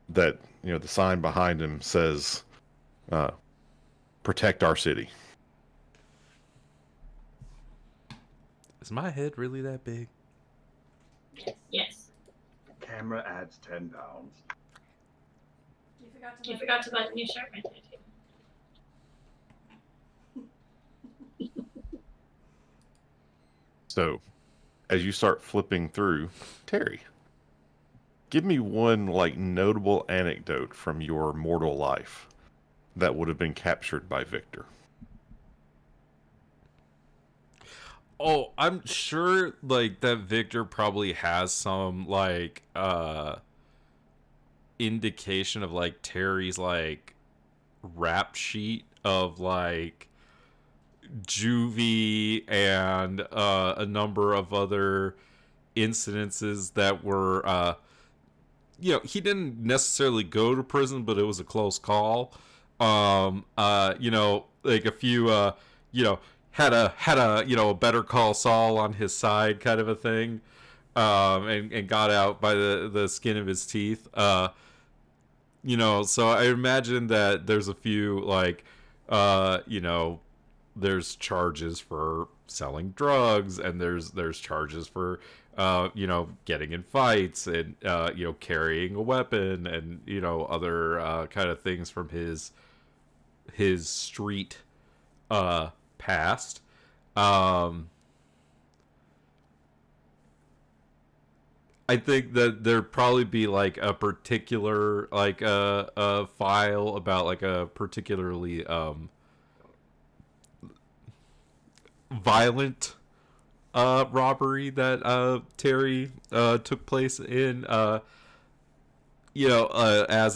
that, the sign behind him says, "Protect our city." Is my head really that big? Yes. camera adds 10 pounds. You You forgot to buy the new shirt right there, too. So, as you start flipping through, Terry, give me one like notable anecdote from your mortal life that would have been captured by Victor. Oh, I'm sure like that Victor probably has some like indication of like Terry's like rap sheet of like juvie and a number of other incidences that were he didn't necessarily go to prison, but it was a close call. Like a few had a Better Call Saul on his side kind of a thing, and got out by the skin of his teeth. So I imagine that there's a few like there's charges for selling drugs, and there's charges for getting in fights and carrying a weapon and other kind of things from his street past. I think that there'd probably be like a particular like a file about like a particularly violent robbery that Terry took place in as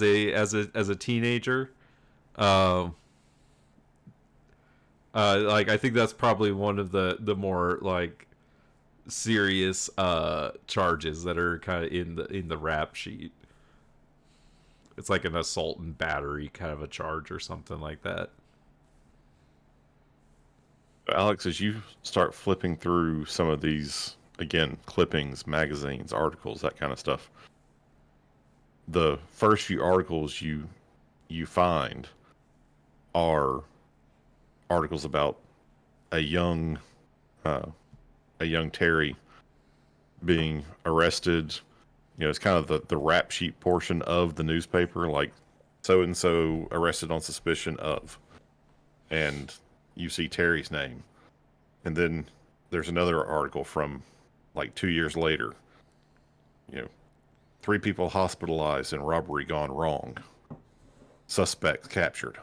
a teenager. Like I think that's probably one of the more like serious charges that are kind of in the rap sheet. It's like an assault and battery kind of a charge or something like that. Alex, as you start flipping through some of these, again, clippings, magazines, articles, that kind of stuff, the first few articles you find are articles about a young Terry being arrested. It's kind of the rap sheet portion of the newspaper, like so and so arrested on suspicion of, and you see Terry's name. And then there's another article from like 2 years later. 3 people hospitalized and robbery gone wrong. Suspects captured.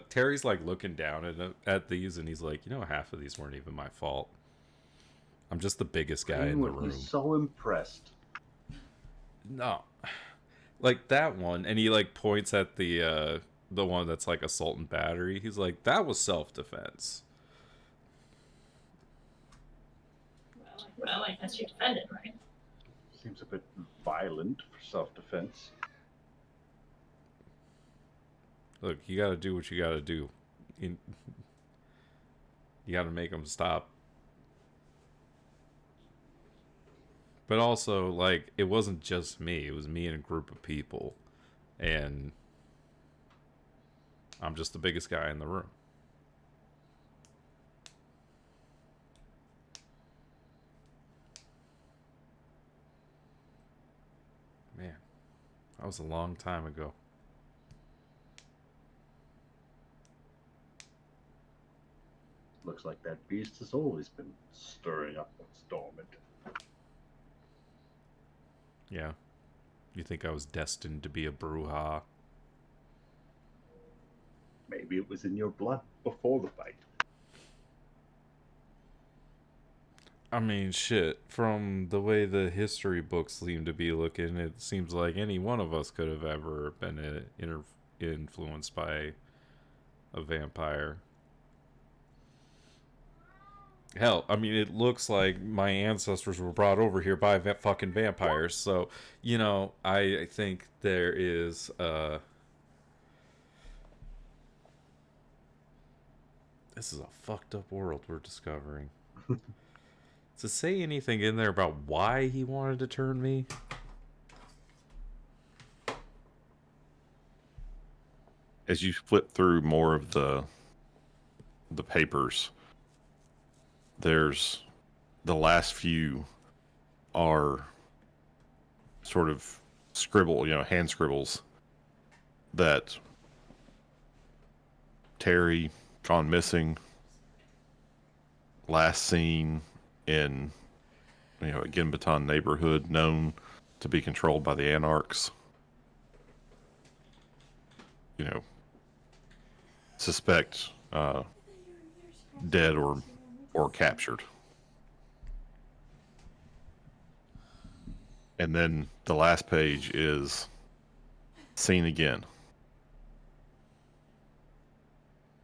Terry's like looking down at these and he's like, half of these weren't even my fault. I'm just the biggest guy in the room. He's so impressed. No. Like that one, and he like points at the one that's like assault and battery. He's like, that was self-defense. Well, I guess you defended, right? Seems a bit violent for self-defense. Look, you gotta do what you gotta do. You gotta make them stop. But also, like, it wasn't just me. It was me and a group of people. And I'm just the biggest guy in the room. Man, that was a long time ago. Looks like that beast has always been stirring up what's dormant. Yeah. You think I was destined to be a Bruja? Maybe it was in your blood before the fight. I mean, shit. From the way the history books seem to be looking, it seems like any one of us could have ever been influenced by a vampire. Hell, I mean, it looks like my ancestors were brought over here by fucking vampires. So, I think there is, this is a fucked up world we're discovering. Does it say anything in there about why he wanted to turn me? As you flip through more of the papers, there's the last few are sort of hand scribbles that Terry gone missing, last seen in again Baton neighborhood, known to be controlled by the Anarchs. Suspect dead or captured. And then the last page is seen again.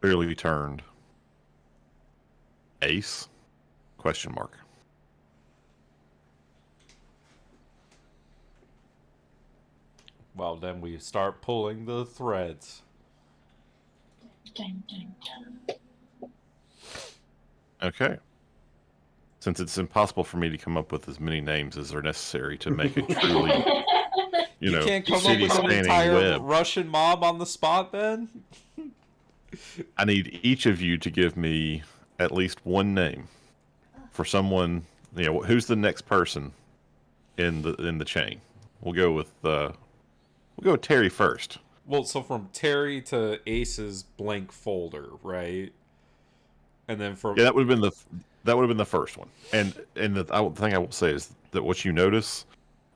Clearly turned. Ace? Question mark. Well, then we start pulling the threads. Dun, dun, dun. Okay. Since it's impossible for me to come up with as many names as are necessary to make a truly, You can't come up with an city-spanning entire web, Russian mob on the spot, then? I need each of you to give me at least one name for someone. Who's the next person in the chain? We'll go with Terry first. Well, so from Terry to Ace's blank folder, right? And then from that would have been the first one. And the thing I will say is that what you notice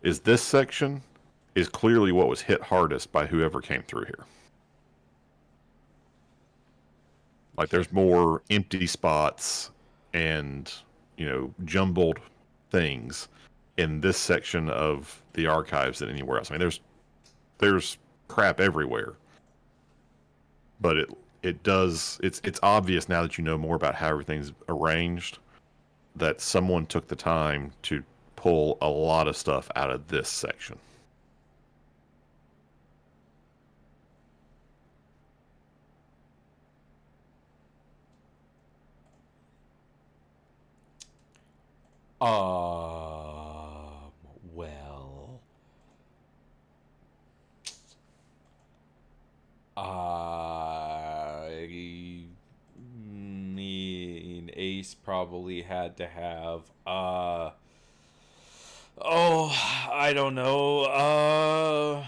is this section is clearly what was hit hardest by whoever came through here. Like there's more empty spots and jumbled things in this section of the archives than anywhere else. I mean, there's crap everywhere, but it's obvious now that you know more about how everything's arranged that someone took the time to pull a lot of stuff out of this section. Well, I mean, Ace probably had to have, I don't know,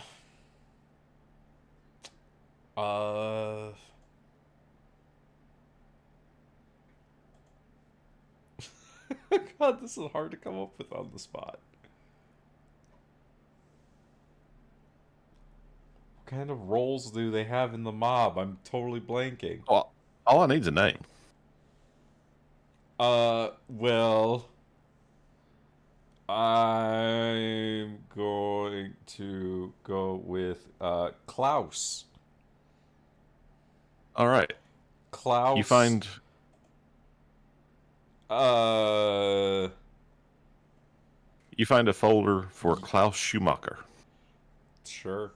God, this is hard to come up with on the spot. What kind of roles do they have in the mob? I'm totally blanking. All I need is a name. Well, I'm going to go with Klaus. All right. Klaus. You find a folder for Klaus Schumacher. Sure.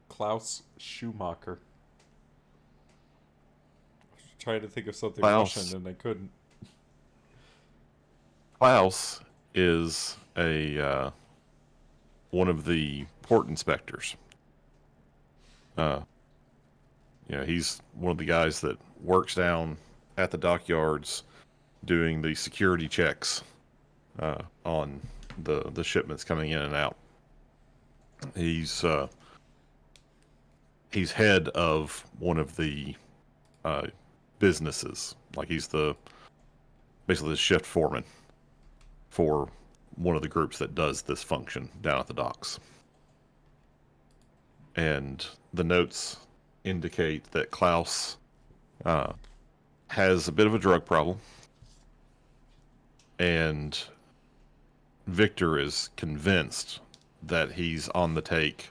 Klaus Schumacher. I was trying to think of something Russian and I couldn't. Klaus is one of the port inspectors. He's one of the guys that works down at the dockyards doing the security checks on the shipments coming in and out. He's head of one of the businesses. Like he's basically the shift foreman for one of the groups that does this function down at the docks. And the notes indicate that Klaus has a bit of a drug problem, and Victor is convinced that he's on the take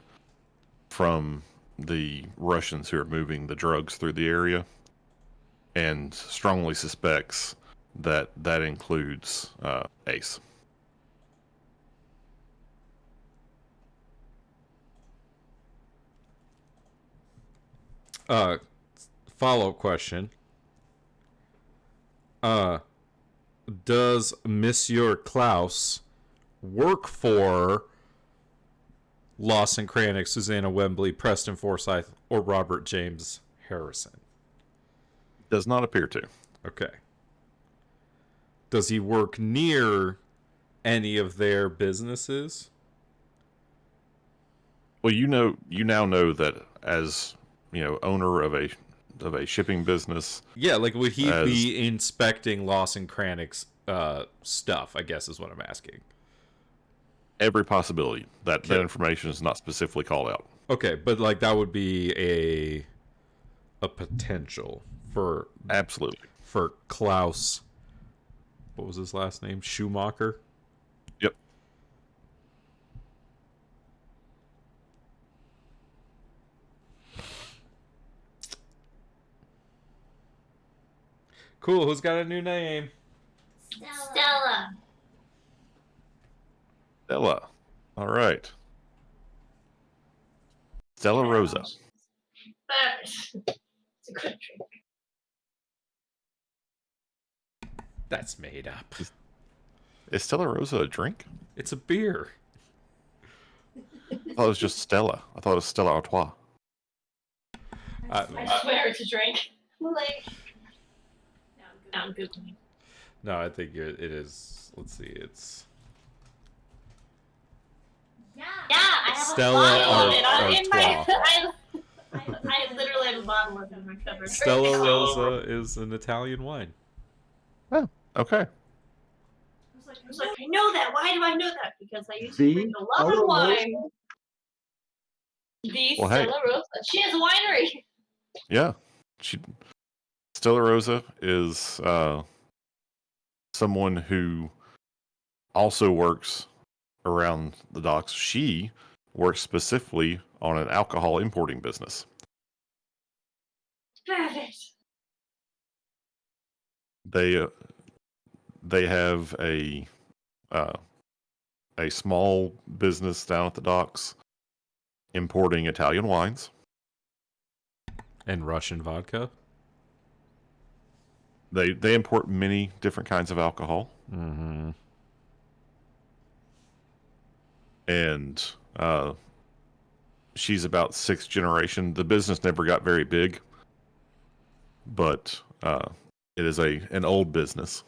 from the Russians who are moving the drugs through the area, and strongly suspects that includes Ace. Follow-up question. Does Monsieur Klaus work for Lawson Cranach, Susanna Wembley, Preston Forsyth, or Robert James Harrison? Does not appear to. Okay. Does he work near any of their businesses? Well, you now know that as owner of a shipping business. Yeah, like would he be inspecting Lawson Cranach's stuff? I guess is what I'm asking. Every possibility. That information is not specifically called out. Okay, but like that would be a potential for absolutely for Klaus. What was his last name? Schumacher. Yep. Cool. Who's got a new name? Stella. Stella. All right. Stella Rosa. It's a good drink. That's made up. Is Stella Rosa a drink? It's a beer. I thought it was just Stella. I thought it was Stella Artois. I swear it's a drink. Like, Now I'm Googling. No, I think it is. Let's see. It's Yeah, I have Stella a bottle of it Artois. in my. I literally have a bottle of it in my cupboard. Stella Rosa is an Italian wine. Oh, okay. I was like, I know that. Why do I know that? Because I used to drink a lot of wine. The Well, hey. Stella Rosa. She has a winery. Yeah. Stella Rosa is someone who also works around the docks. She works specifically on an alcohol importing business. Perfect. They have a small business down at the docks importing Italian wines. And Russian vodka. They import many different kinds of alcohol. Mm-hmm. And she's about 6th generation. The business never got very big, but it is an old business.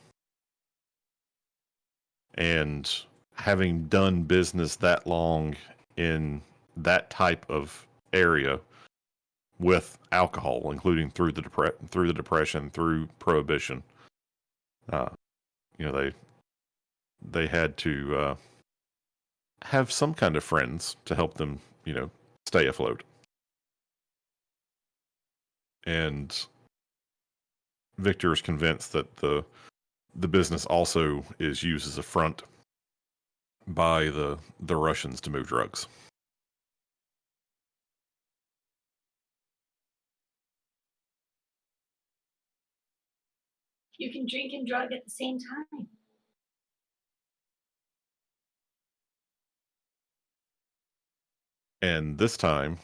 And having done business that long in that type of area with alcohol, including through the depression, through prohibition, they had to have some kind of friends to help them, stay afloat. And Victor is convinced that the business also is used as a front by the Russians to move drugs. You can drink and drug at the same time. And this time,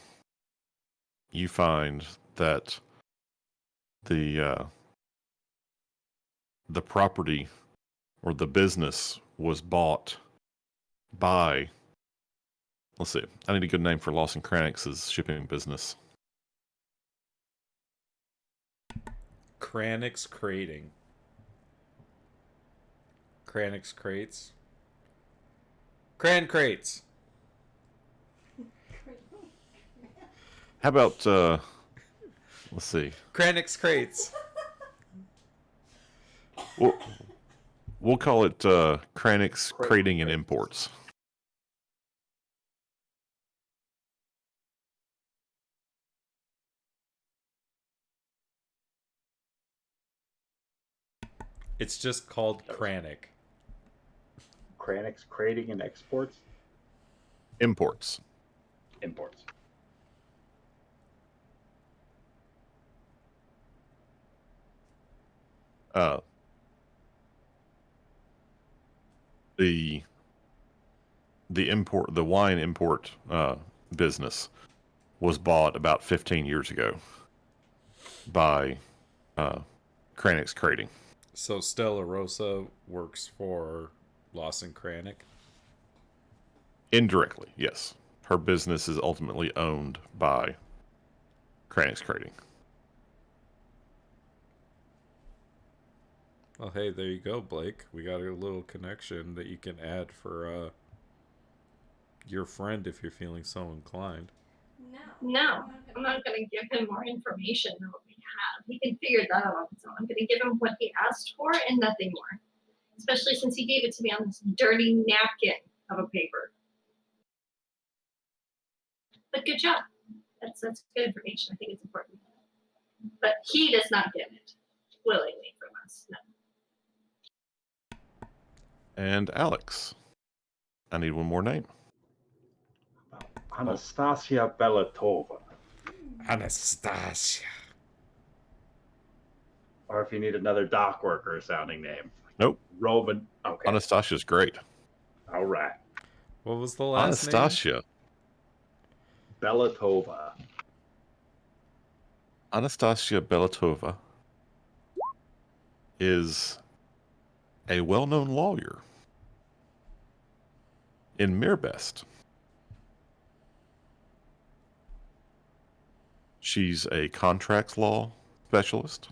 you find that the property or the business was bought by. Let's see. I need a good name for Lawson Kranix's shipping business. Kranix Crating. Kranix Crates. Cran Crates. How about let's see. Kranix Crates. We'll call it Kranix Crating and Imports. It's just called Kranix. Kranix Crating and Exports? Imports. Imports. The wine import business was bought about 15 years ago by Kranix Crating. So Stella Rosa works for Lawson Kranix? Indirectly, yes. Her business is ultimately owned by Kranix Crating. Well, hey, there you go, Blake. We got a little connection that you can add for your friend if you're feeling so inclined. No, I'm not going to give him more information than what we have. He can figure that out on his own. I'm going to give him what he asked for and nothing more. Especially since he gave it to me on this dirty napkin of a paper. But good job. That's good information. I think it's important. But he does not get it willingly from us. No. And Alex. I need one more name. Anastasia Belatova. Anastasia. Or if you need another dock worker sounding name. Nope. Roman. Okay. Anastasia's great. All right. What was the last name? Anastasia. Belatova. Anastasia Belatova is a well-known lawyer in Mirbest. She's a contracts law specialist.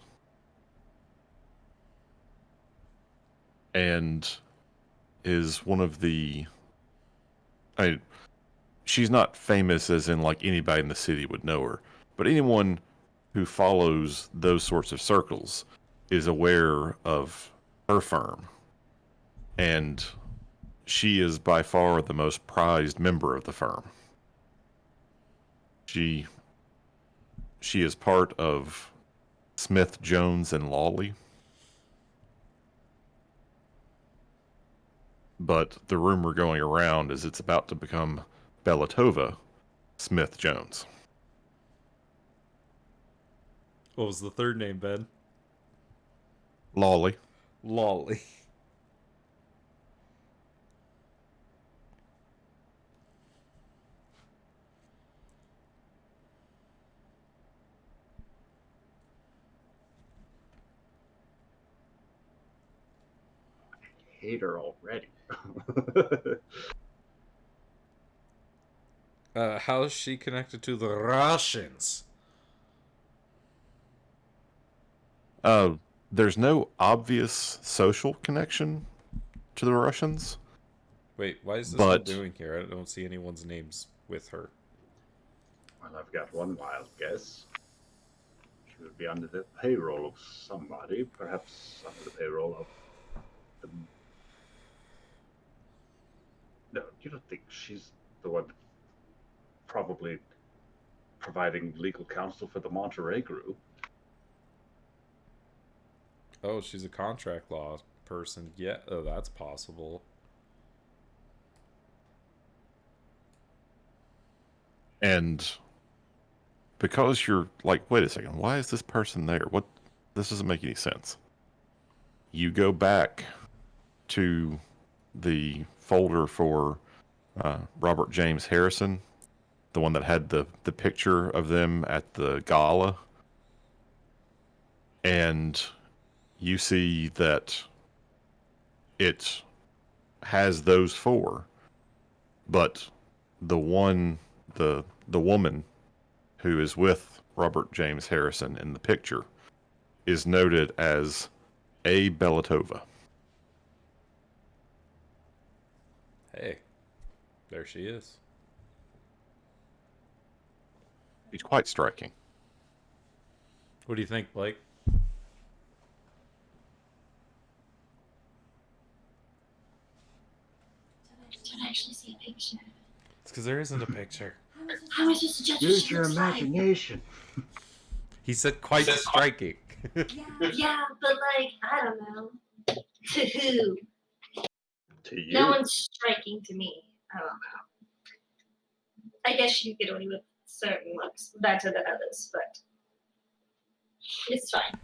and is one of the. She's not famous as in like anybody in the city would know her, but anyone who follows those sorts of circles is aware of her firm, and she is by far the most prized member of the firm. She is part of Smith, Jones, and Lawley. But the rumor going around is it's about to become Belatova, Smith, Jones. What was the third name, Ben? Lawley. Lolly. Hate her already. How is she connected to the Russians? There's no obvious social connection to the Russians. Wait, why is this But- one doing here? I don't see anyone's names with her. Well, I've got one wild guess. She would be under the payroll of somebody, perhaps under the payroll of the... No, you don't think she's the one probably providing legal counsel for the Monterey group? Oh, she's a contract law person. Yeah, oh, that's possible. And because you're like, wait a second, why is this person there? What? This doesn't make any sense. You go back to the folder for Robert James Harrison, the one that had the picture of them at the gala, and you see that it has those four, but the woman who is with Robert James Harrison in the picture is noted as A. Belatova. Hey, there she is. He's quite striking. What do you think, Blake? Don't actually see a picture. It's because there isn't a picture. How am I supposed to judge what Use she your looks like? imagination. He said quite striking. Yeah, but like, I don't know. To who? To you. No one's striking to me. I don't know. I guess you get away with certain looks better than others, but it's fine.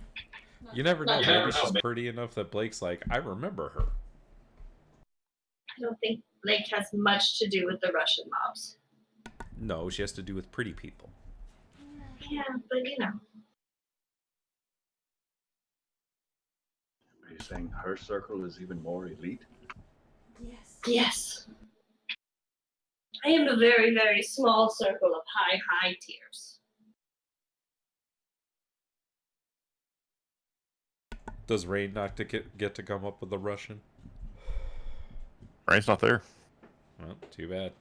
You never know. Not Maybe sure. she's pretty enough that Blake's like, I remember her. I don't think Blake has much to do with the Russian mobs. No, she has to do with pretty people. Yeah, but you know. Are you saying her circle is even more elite? Yes. I am a very, very small circle of high tiers. Does Rain not get to come up with a Russian? Rain's not there. Well, too bad.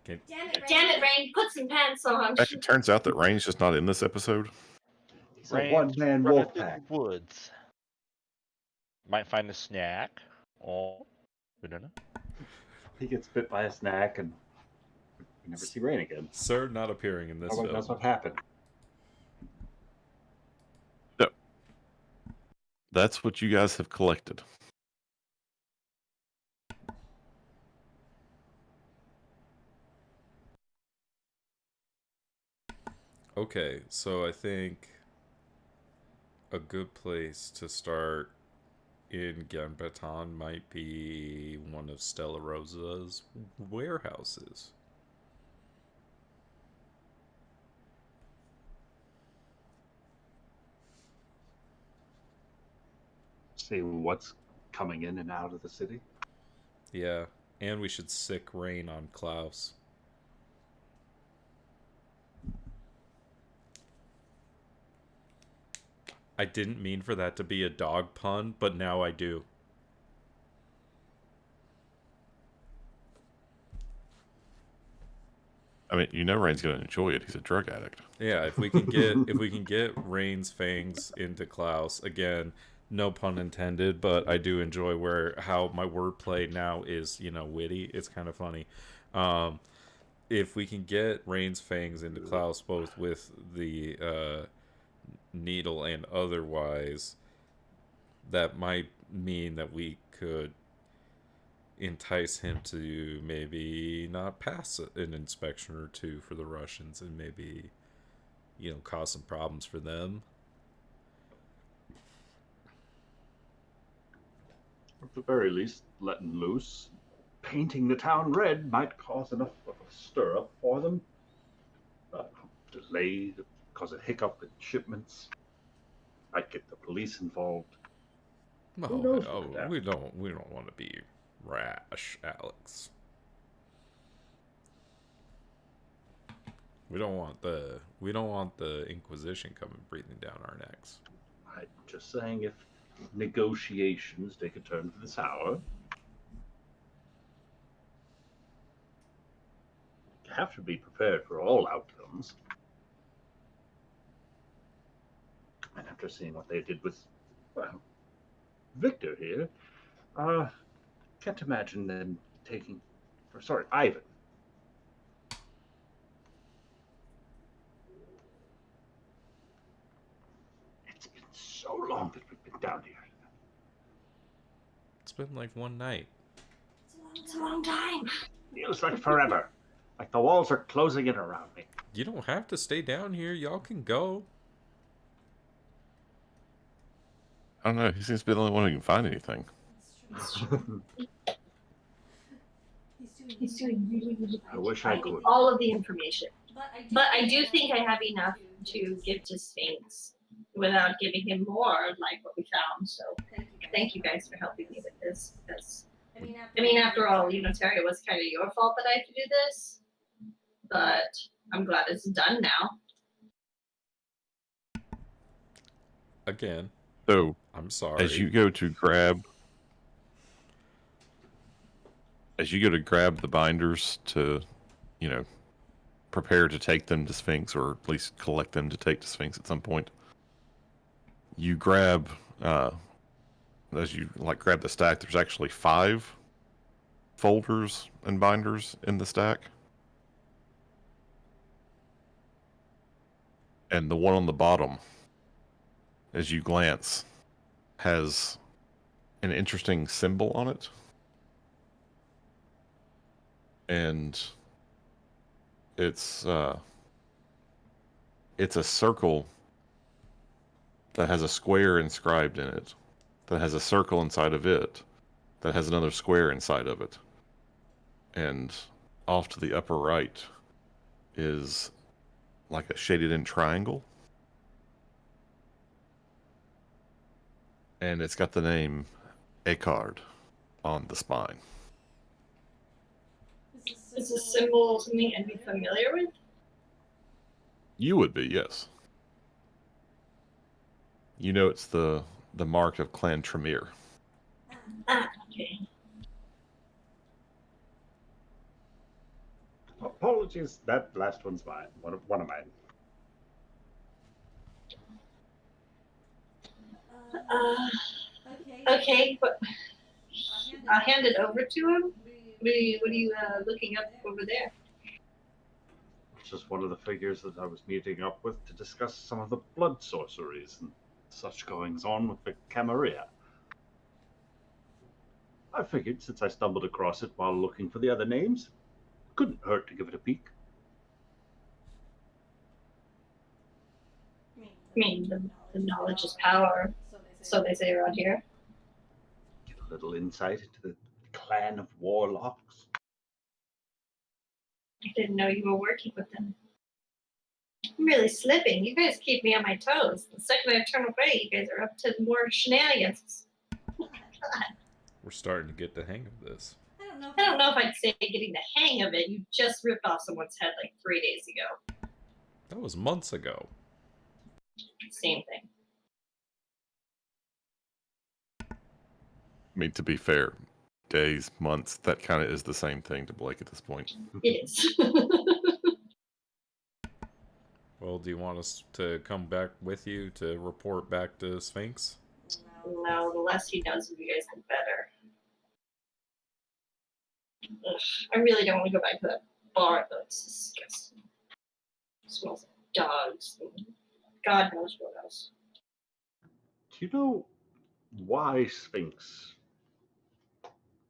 Can't... Damn it, Rain, put some pants on. Actually, it turns out that Rain's just not in this episode. It's a one-man running wolf through pack. the woods. Might find a snack. Oh, we don't know. He gets bit by a snack and we never see Rain again. Sir not appearing in this Oh, film. that's what happened. So, that's what you guys have collected. Okay, so I think a good place to start in Gambeton might be one of Stella Rosa's warehouses. See what's coming in and out of the city. Yeah, and we should sick Rain on Klaus. I didn't mean for that to be a dog pun, but now I do. I mean, Rain's going to enjoy it. He's a drug addict. Yeah, if we can get Rain's fangs into Klaus again, no pun intended, but I do enjoy how my wordplay now is, witty. It's kind of funny. If we can get Rain's fangs into Klaus, both with the needle and otherwise, that might mean that we could entice him to maybe not pass an inspection or two for the Russians, and maybe cause some problems for them. At the very least, letting loose, painting the town red might cause enough of a stir up for them. Delay, cause a hiccup in shipments. Might get the police involved. Who knows what could happen? We don't want to be rash, Alex. We don't want the Inquisition coming breathing down our necks. I'm just saying, if negotiations take a turn for the sour, you have to be prepared for all outcomes. And after seeing what they did with, well, Victor here, can't imagine them taking, Ivan. It's been so long that we've been down here. It's been like one night. It's a long time. Feels like forever. Like the walls are closing in around me. You don't have to stay down here. Y'all can go. I don't know. He seems to be the only one who can find anything. He's doing really, really I wish I could. all of the information. But I do think I have enough to give to Sphinx without giving him more, like what we found. So thank you guys for helping me with this. Because, I mean, after all, Terry, it was kind of your fault that I had to do this. But I'm glad it's done now. Again. So, I'm sorry. As you go to grab the binders to, prepare to take them to Sphinx, or at least collect them to take to Sphinx at some point, you grab, as you grab the stack, there's actually 5 folders and binders in the stack. And the one on the bottom, as you glance, has an interesting symbol on it. And it's a circle that has a square inscribed in it, that has a circle inside of it, that has another square inside of it. And off to the upper right is like a shaded in triangle. And it's got the name Eckhard on the spine. Is this symbol something I'd be familiar with? You would be, yes. It's the mark of Clan Tremere. Okay. Apologies, that last one's mine. One of mine. Okay, but I'll hand it over to him. What are you looking up over there? It's just one of the figures that I was meeting up with to discuss some of the blood sorceries and such goings on with the Camarilla. I figured, since I stumbled across it while looking for the other names, couldn't hurt to give it a peek. I mean, the knowledge is power, so they say around here. Get a little insight into the clan of warlocks. I didn't know you were working with them. I'm really slipping. You guys keep me on my toes. The second I turn away, you guys are up to more shenanigans. We're starting to get the hang of this. I don't know if I'd say getting the hang of it. You just ripped off someone's head like 3 days ago. That was months ago. Same thing. I mean, to be fair, days, months, that kind of is the same thing to Blake at this point. It is. Well, do you want us to come back with you to report back to Sphinx? No, the less he knows of you guys, the better. Ugh, I really don't want to go back to that bar, though. It's disgusting. It smells like dogs. And God knows what else. Do you know why Sphinx?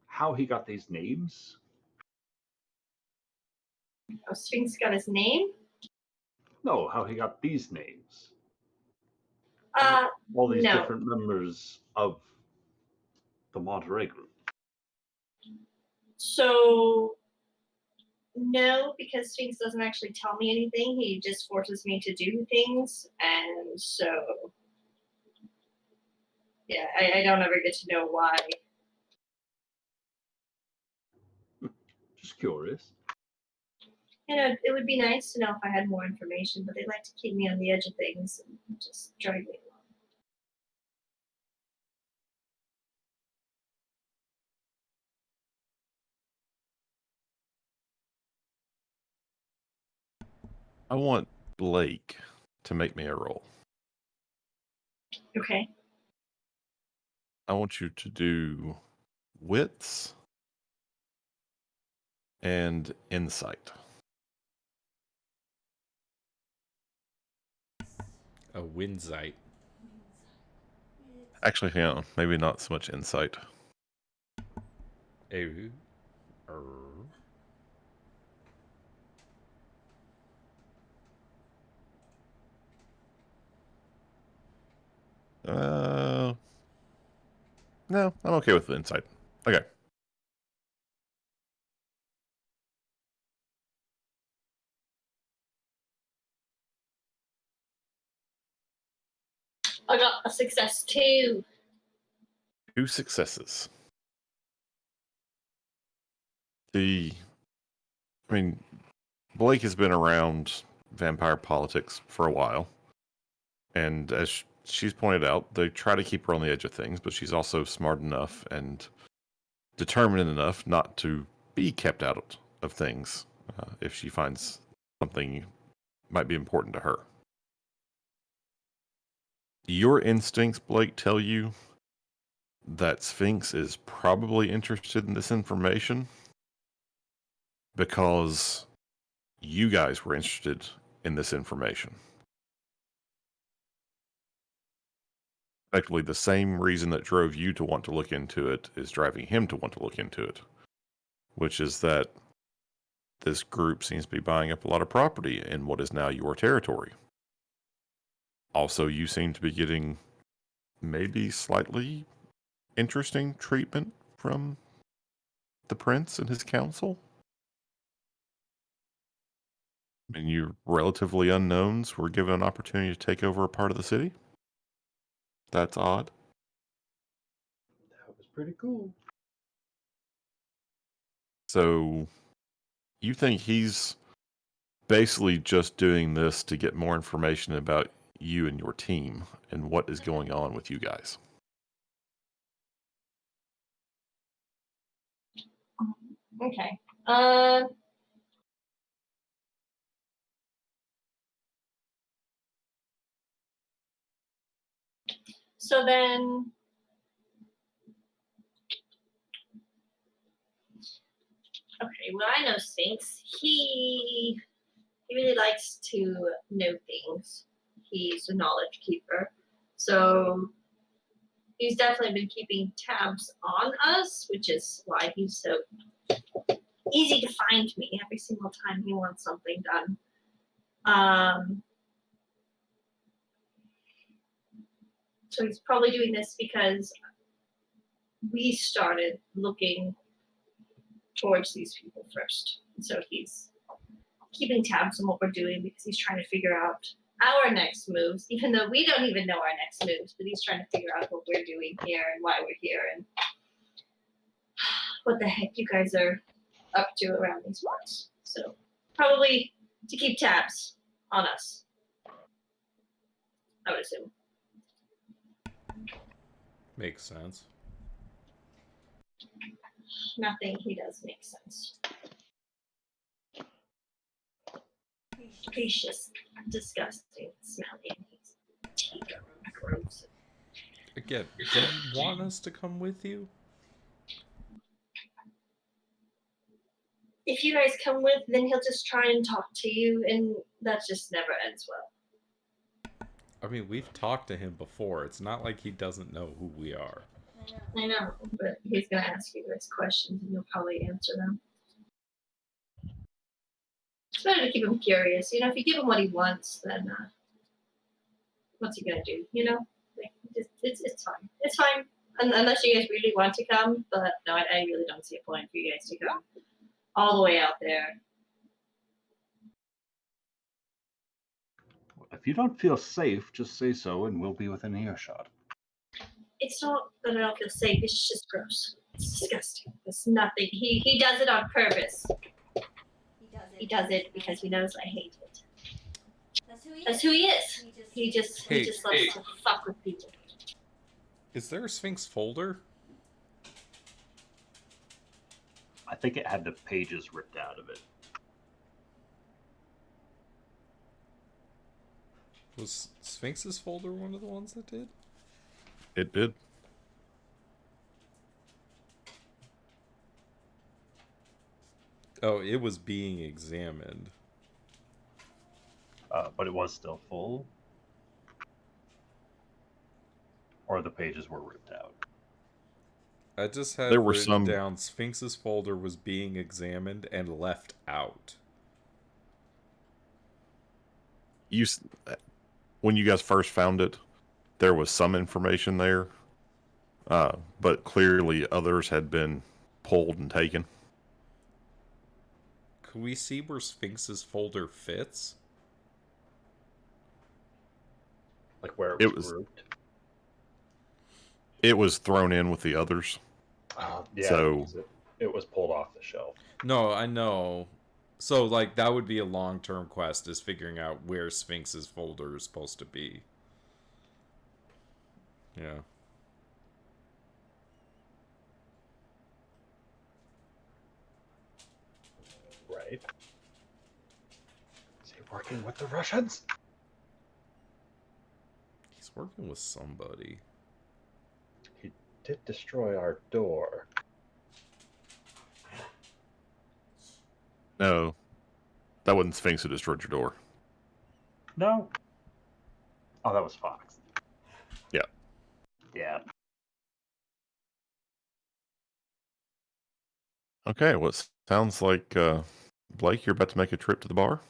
How he got these names? Oh, Sphinx got his name? No, how he got these names. All these No. different members of the Monterey group. So, no, because Sphinx doesn't actually tell me anything. He just forces me to do things. And so, yeah, I don't ever get to know why. Just curious. You know, it would be nice to know if I had more information, but they like to keep me on the edge of things and just drag me along. I want Blake to make me a roll. Okay. I want you to do wits and insight. A winsight. Actually, hang on. Maybe not so much insight. A. No, I'm okay with the insight. Okay. I got a success too. 2 successes. Blake has been around vampire politics for a while. And as she's pointed out, they try to keep her on the edge of things, but she's also smart enough and determined enough not to be kept out of things if she finds something might be important to her. Your instincts, Blake, tell you that Sphinx is probably interested in this information because you guys were interested in this information. Effectively, the same reason that drove you to want to look into it is driving him to want to look into it, which is that this group seems to be buying up a lot of property in what is now your territory. Also, you seem to be getting maybe slightly interesting treatment from the prince and his council. I mean, you relatively unknowns were given an opportunity to take over a part of the city. That's odd. That was pretty cool. So, you think he's basically just doing this to get more information about you and your team and what is going on with you guys? Okay. So then, okay, well, I know Sphinx. He really likes to know things. He's a knowledge keeper. So he's definitely been keeping tabs on us, which is why he's so easy to find me every single time he wants something done. So he's probably doing this because we started looking towards these people first. And so he's keeping tabs on what we're doing because he's trying to figure out our next moves, even though we don't even know our next moves, but he's trying to figure out what we're doing here and why we're here and what the heck you guys are up to around these parts. So probably to keep tabs on us, I would assume. Makes sense. Nothing he does makes sense. He's just disgusting, smelly, and his teeth are gross. Again, do you want us to come with you? If you guys come with, then he'll just try and talk to you, and that just never ends well. I mean, we've talked to him before. It's not like he doesn't know who we are. I know, but he's gonna ask you guys questions, and you'll probably answer them. It's better to keep him curious. You know, if you give him what he wants, then what's he gonna do? You know, like it's fine. It's fine, unless you guys really want to come. But no, I really don't see a point for you guys to come all the way out there. If you don't feel safe, just say so and we'll be within earshot. It's not that I don't feel safe. It's just gross. It's disgusting. It's nothing. He does it on purpose. He does it because he knows I hate it. That's who he is. He just loves to fuck with people. Is there a Sphinx folder? I think it had the pages ripped out of it. Was Sphinx's folder one of the ones that did? It did. Oh, it was being examined. But it was still full. Or the pages were ripped out. I just had There were written some- down Sphinx's folder was being examined and left out. When you guys first found it, there was some information there, but clearly others had been pulled and taken. Could we see where Sphinx's folder fits? Like where It it was was- grouped. It was thrown in with the others. Yeah, So- it was pulled off the shelf. No, I know. So, like, that would be a long-term quest, is figuring out where Sphinx's folder is supposed to be. Yeah. Right. Is he working with the Russians? He's working with somebody. He did destroy our door. No, that wasn't Sphinx who destroyed your door. No. Oh, that was Fox. Yeah. Yeah. Okay, well, it sounds like, Blake, you're about to make a trip to the bar?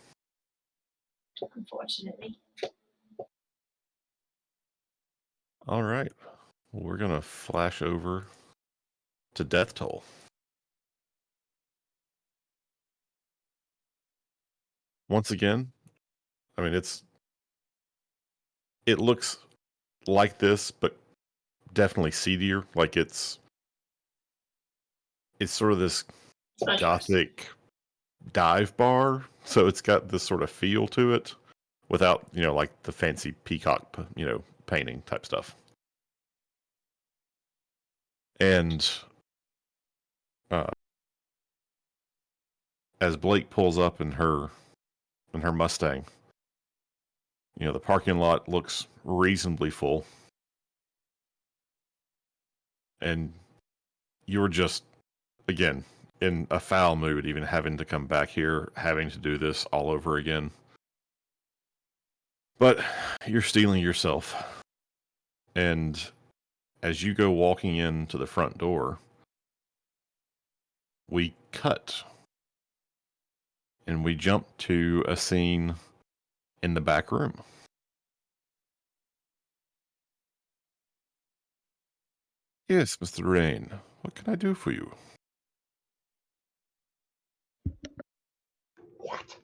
Unfortunately. All right. Well, we're going to flash over to Death Toll. Once again, I mean, it looks like this, but definitely seedier. Like it's sort of this gothic dive bar, so it's got this sort of feel to it without, like the fancy peacock, painting type stuff. And as Blake pulls up in her Mustang, the parking lot looks reasonably full. And you're just, again, in a foul mood, even having to come back here, having to do this all over again. But you're steeling yourself. And as you go walking into the front door, we cut. And we jump to a scene in the back room. Yes, Mr. Rain. What can I do for you? What?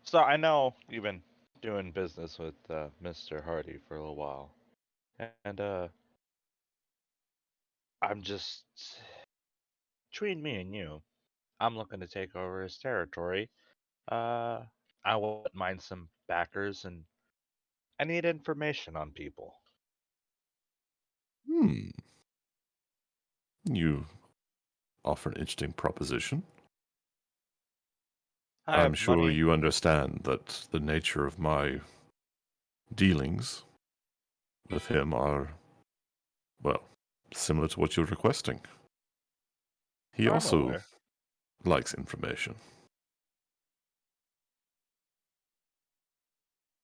So I know you've been doing business with Mr. Hardy for a little while, and I'm just between me and you, I'm looking to take over his territory. I wouldn't mind some backers, and I need information on people. You offer an interesting proposition. I I'm have sure money. you understand that the nature of my dealings with him are, well, similar to what you're requesting. He I'm also aware. likes information.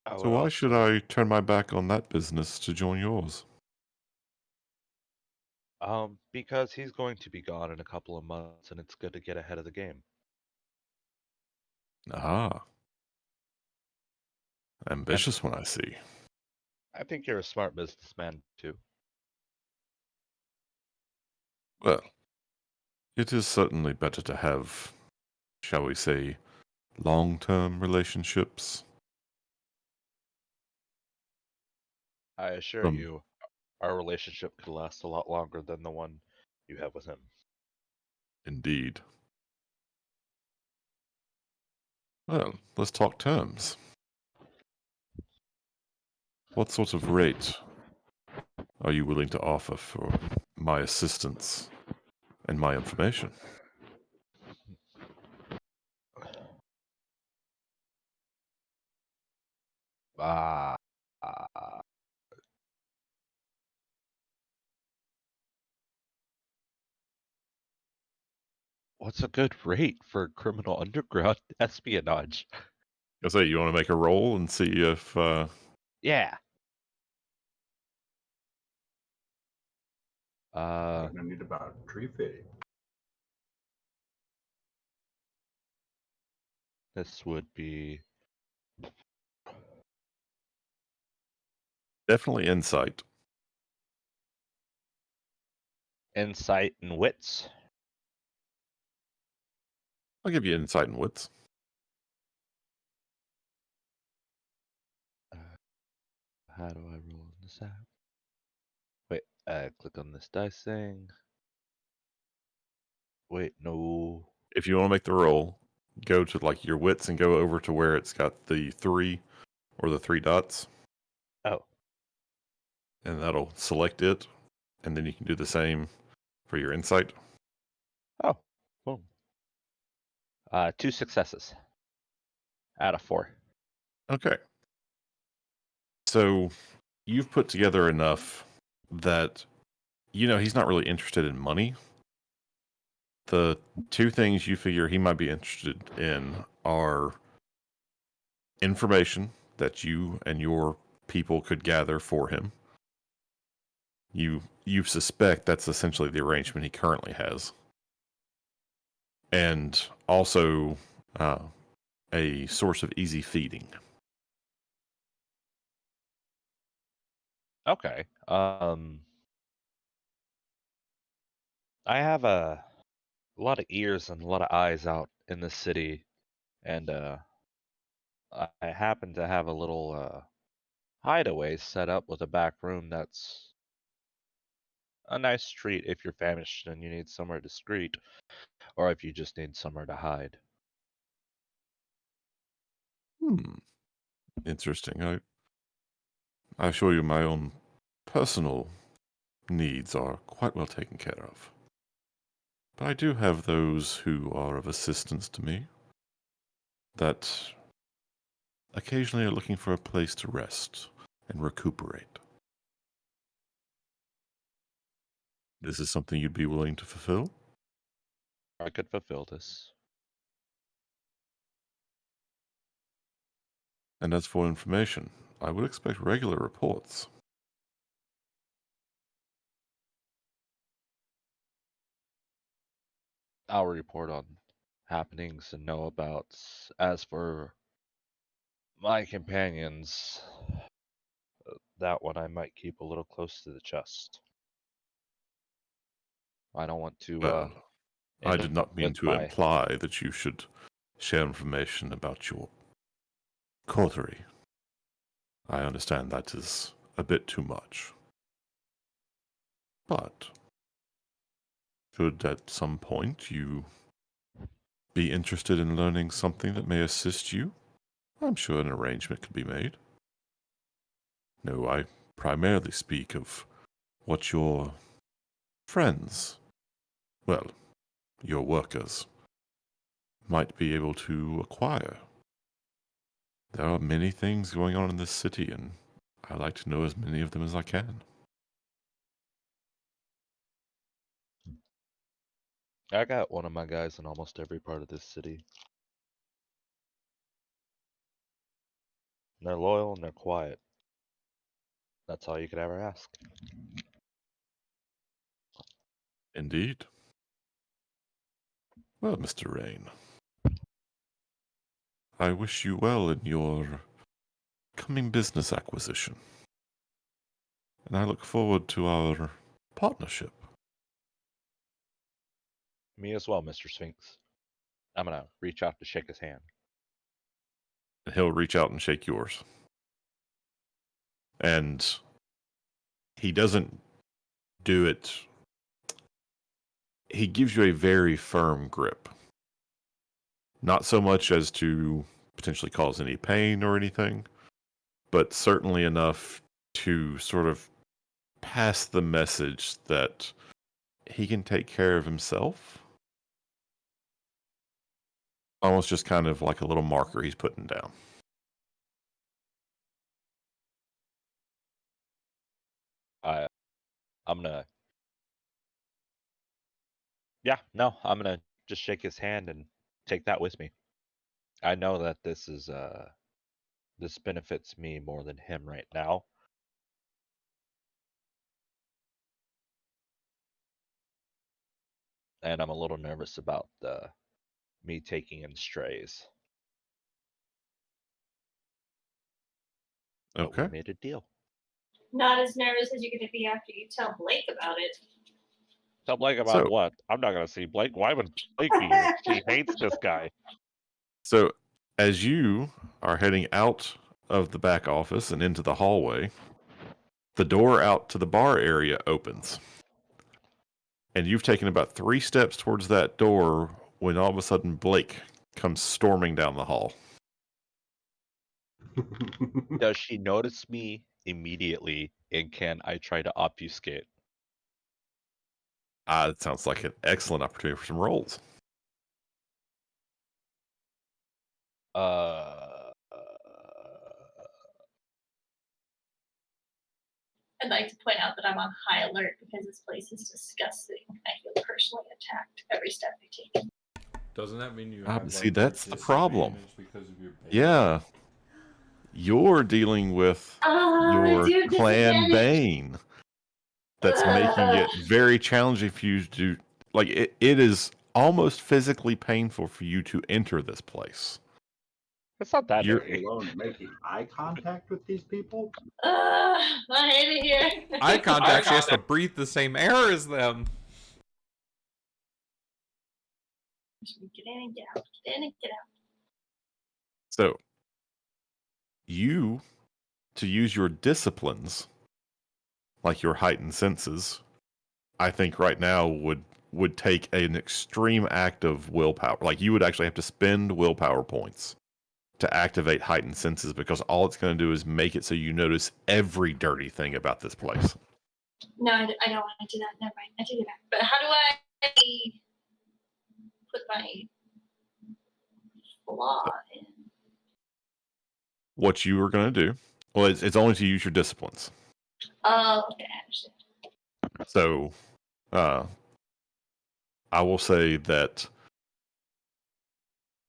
I So would why should also, I turn my back on that business to join yours? because he's going to be gone in a couple of months, and it's good to get ahead of the game. Ah, And ambitious one, I see. I think you're a smart businessman too. Well, it is certainly better to have, shall we say, long-term relationships. I assure From you, our relationship could last a lot longer than the one you have with him. Indeed. Well, let's talk terms. What sort of rate are you willing to offer for my assistance and my information? Ah, uh, what's a good rate for criminal underground espionage? I say, you want to make a roll and see if Yeah. I'm gonna need about 350. This would be definitely insight. insight and wits. I'll give you insight and wits. How do I roll on this app? Wait, click on this dice thing. Wait, no. If you want to make the roll, go to like your wits and go over to where it's got the 3 or the 3 dots, Oh, and that'll select it, and then you can do the same for your insight. oh, boom. 2 successes out of 4. Okay. So you've put together enough that he's not really interested in money. The 2 things you figure he might be interested in are information that you and your people could gather for him. You suspect that's essentially the arrangement he currently has, and also uh, a source of easy feeding. Okay. I have a lot of ears and a lot of eyes out in the city, and I happen to have a little hideaway set up with a back room that's a nice treat if you're famished and you need somewhere discreet, or if you just need somewhere to hide. Interesting. I assure you, my own personal needs are quite well taken care of. But I do have those who are of assistance to me that occasionally are looking for a place to rest and recuperate. This is something you'd be willing to fulfill? I could fulfill this. And as for information, I would expect regular reports. I'll report on happenings and know abouts. As for my companions, that one I might keep a little close to the chest. I don't want to Well, I end did up not mean with to my. imply that you should share information about your coterie. I understand that is a bit too much. But should at some point you be interested in learning something that may assist you, I'm sure an arrangement could be made. No, I primarily speak of what your friends, well, your workers, might be able to acquire. There are many things going on in this city, and I like to know as many of them as I can. I got one of my guys in almost every part of this city. And they're loyal and they're quiet. That's all you could ever ask. Indeed. Well, Mr. Rain, I wish you well in your coming business acquisition. And I look forward to our partnership. Me as well, Mr. Sphinx. I'm gonna reach out to shake his hand. And he'll reach out and shake yours. And he doesn't do it. He gives you a very firm grip. Not so much as to potentially cause any pain or anything, but certainly enough to sort of pass the message that he can take care of himself. Almost just kind of like a little marker he's putting down. I'm gonna I'm gonna just shake his hand and take that with me. I know that this benefits me more than him right now. And I'm a little nervous about me taking in strays. But we Okay. made a deal. Not as nervous as you're going to be after you tell Blake about it. Tell Blake about So, what? I'm not gonna see Blake. Why would Blake be here? She hates this guy. so as you are heading out of the back office and into the hallway, the door out to the bar area opens. And you've taken about 3 steps towards that door when all of a sudden Blake comes storming down the hall. Does she notice me immediately, and can I try to obfuscate? It sounds like an excellent opportunity for some rolls. I'd like to point out that I'm on high alert because this place is disgusting. I feel personally attacked every step I take. Doesn't that mean you Ah, have but like, see, that's a the problem. disadvantage because of your base? Yeah. You're dealing with your Dude, clan disadvantage. bane. That's making it very challenging for you to do. Like, it is almost physically painful for you to enter this place. It's not that You're- Let dirty. alone making eye contact with these people. I hate it here. Eye contact, she has to breathe the same air as them. Get in and get out. Get in and get out. So, you, to use your disciplines, like your heightened senses, I think right now would take an extreme act of willpower. Like, you would actually have to spend willpower points to activate heightened senses, because all it's going to do is make it so you notice every dirty thing about this place. No, I don't want to do that. Never mind. I take it back. But how do I put my flaw in? What you are going to do, well, it's only to use your disciplines. Oh, okay, I understand. So, I will say that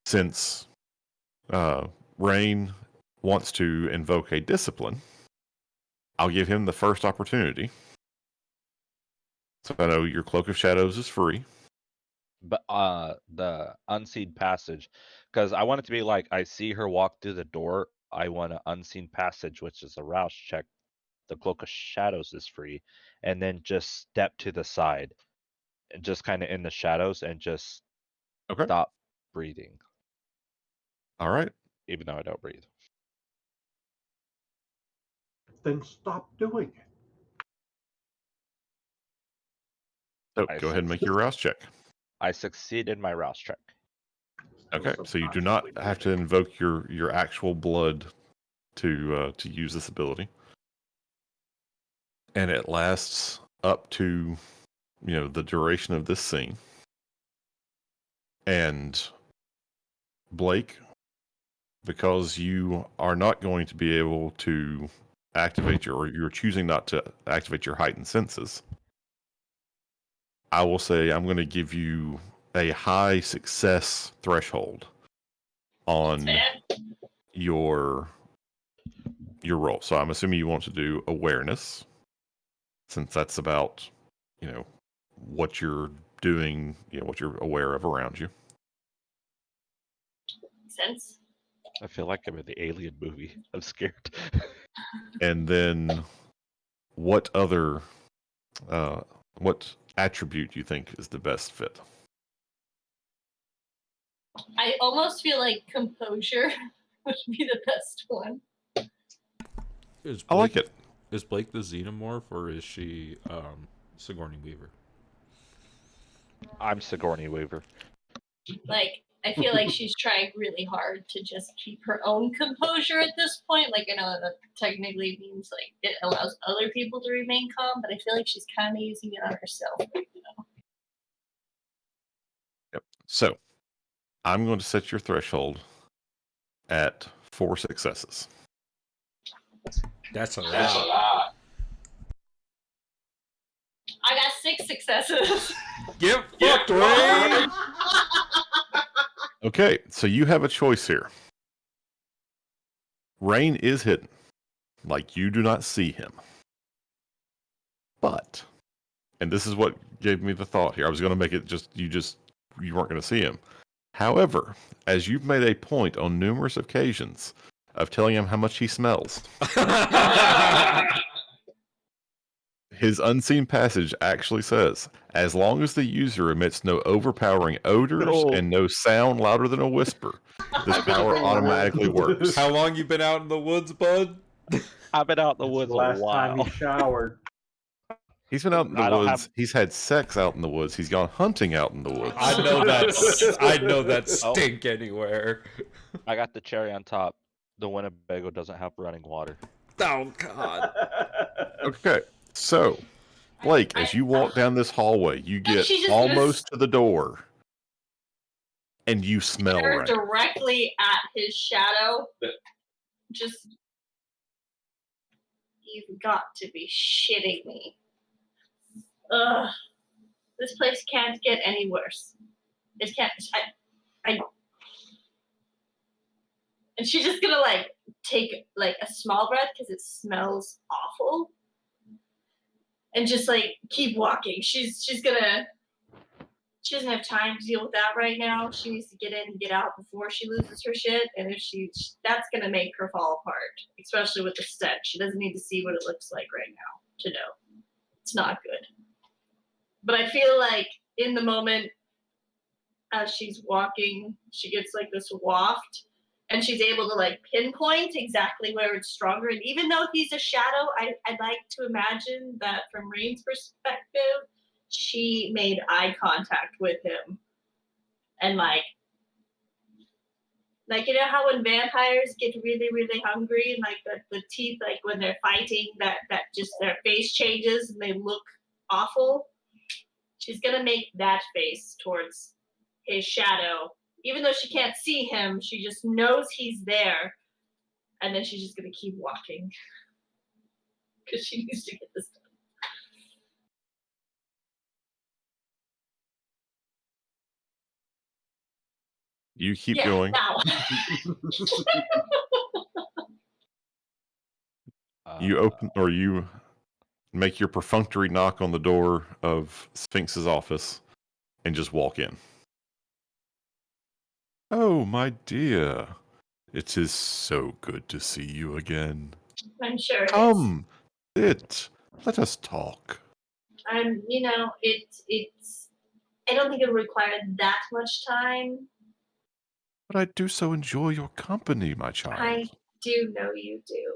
since Rain wants to invoke a discipline, I'll give him the first opportunity. So I know your Cloak of Shadows is free. But the unseen passage, because I want it to be like I see her walk through the door. I want an unseen passage, which is a rouse check. The Cloak of Shadows is free, and then just step to the side, and just kind of in the shadows, and just Okay. stop breathing, All right. even though I don't breathe. Then stop doing it. So I go ahead and make your rouse check. I succeeded my rouse check. Okay. So you do not have to invoke your actual blood to use this ability, and it lasts up to the duration of this scene. And Blake, because you are not going to be able to activate or you're choosing not to activate your heightened senses, I will say I'm going to give you a high success threshold on your roll. So I'm assuming you want to do awareness, since that's about, what you're doing, what you're aware of around you. Makes sense. I feel like I'm in the Alien movie. I'm scared. And then what other, what attribute you think is the best fit? I almost feel like composure would be the best one. I like it. Is Blake the xenomorph or is she Sigourney Weaver? I'm Sigourney Weaver. Like, I feel like she's trying really hard to just keep her own composure at this point. Like, I know that technically means like it allows other people to remain calm, but I feel like she's kind of using it on herself right now. Yep. So I'm going to set your threshold at 4 successes. That's a lot. I got 6 successes. Get fucked, Ray! Okay, so you have a choice here. Rain is hidden. Like, you do not see him. But, and this is what gave me the thought here. I was going to make it you weren't going to see him. However, as you've made a point on numerous occasions of telling him how much he smells, his unseen passage actually says, as long as the user emits no overpowering odors and no sound louder than a whisper, this power automatically works. How long you been out in the woods, bud? I've been out in the woods a Last time while. he showered. He's been out in the woods. He's had sex out in the woods. He's gone hunting out in the woods. I know that stink anywhere. I got the cherry on top. The Winnebago doesn't have running water. Oh, God. Okay, so, Blake, as you walk down this hallway, you get She's just almost to the door, and you smell Stare rain. directly at his shadow. Just, you've got to be shitting me. Ugh. This place can't get any worse. It can't. And she's just gonna like take like a small breath because it smells awful, and just like keep walking. She doesn't have time to deal with that right now. She needs to get in and get out before she loses her shit. And if that's gonna make her fall apart, especially with the stench. She doesn't need to see what it looks like right now to know it's not good. But I feel like in the moment, as she's walking, she gets like this waft, and she's able to like pinpoint exactly where it's stronger. And even though he's a shadow, I'd like to imagine that from Rain's perspective, she made eye contact with him, and like you know how when vampires get really really hungry and like the teeth, like when they're fighting, that just their face changes and they look awful. She's gonna make that face towards his shadow, even though she can't see him. She just knows he's there, and then she's just gonna keep walking because she needs to get this done. You keep going. Now. You open or you make your perfunctory knock on the door of Sphinx's office and just walk in. Oh, my dear. It is so good to see you again. I'm sure. Come, sit. Let us talk. You know, it's. I don't think it required that much time. But I do so enjoy your company, my child. I do know you do.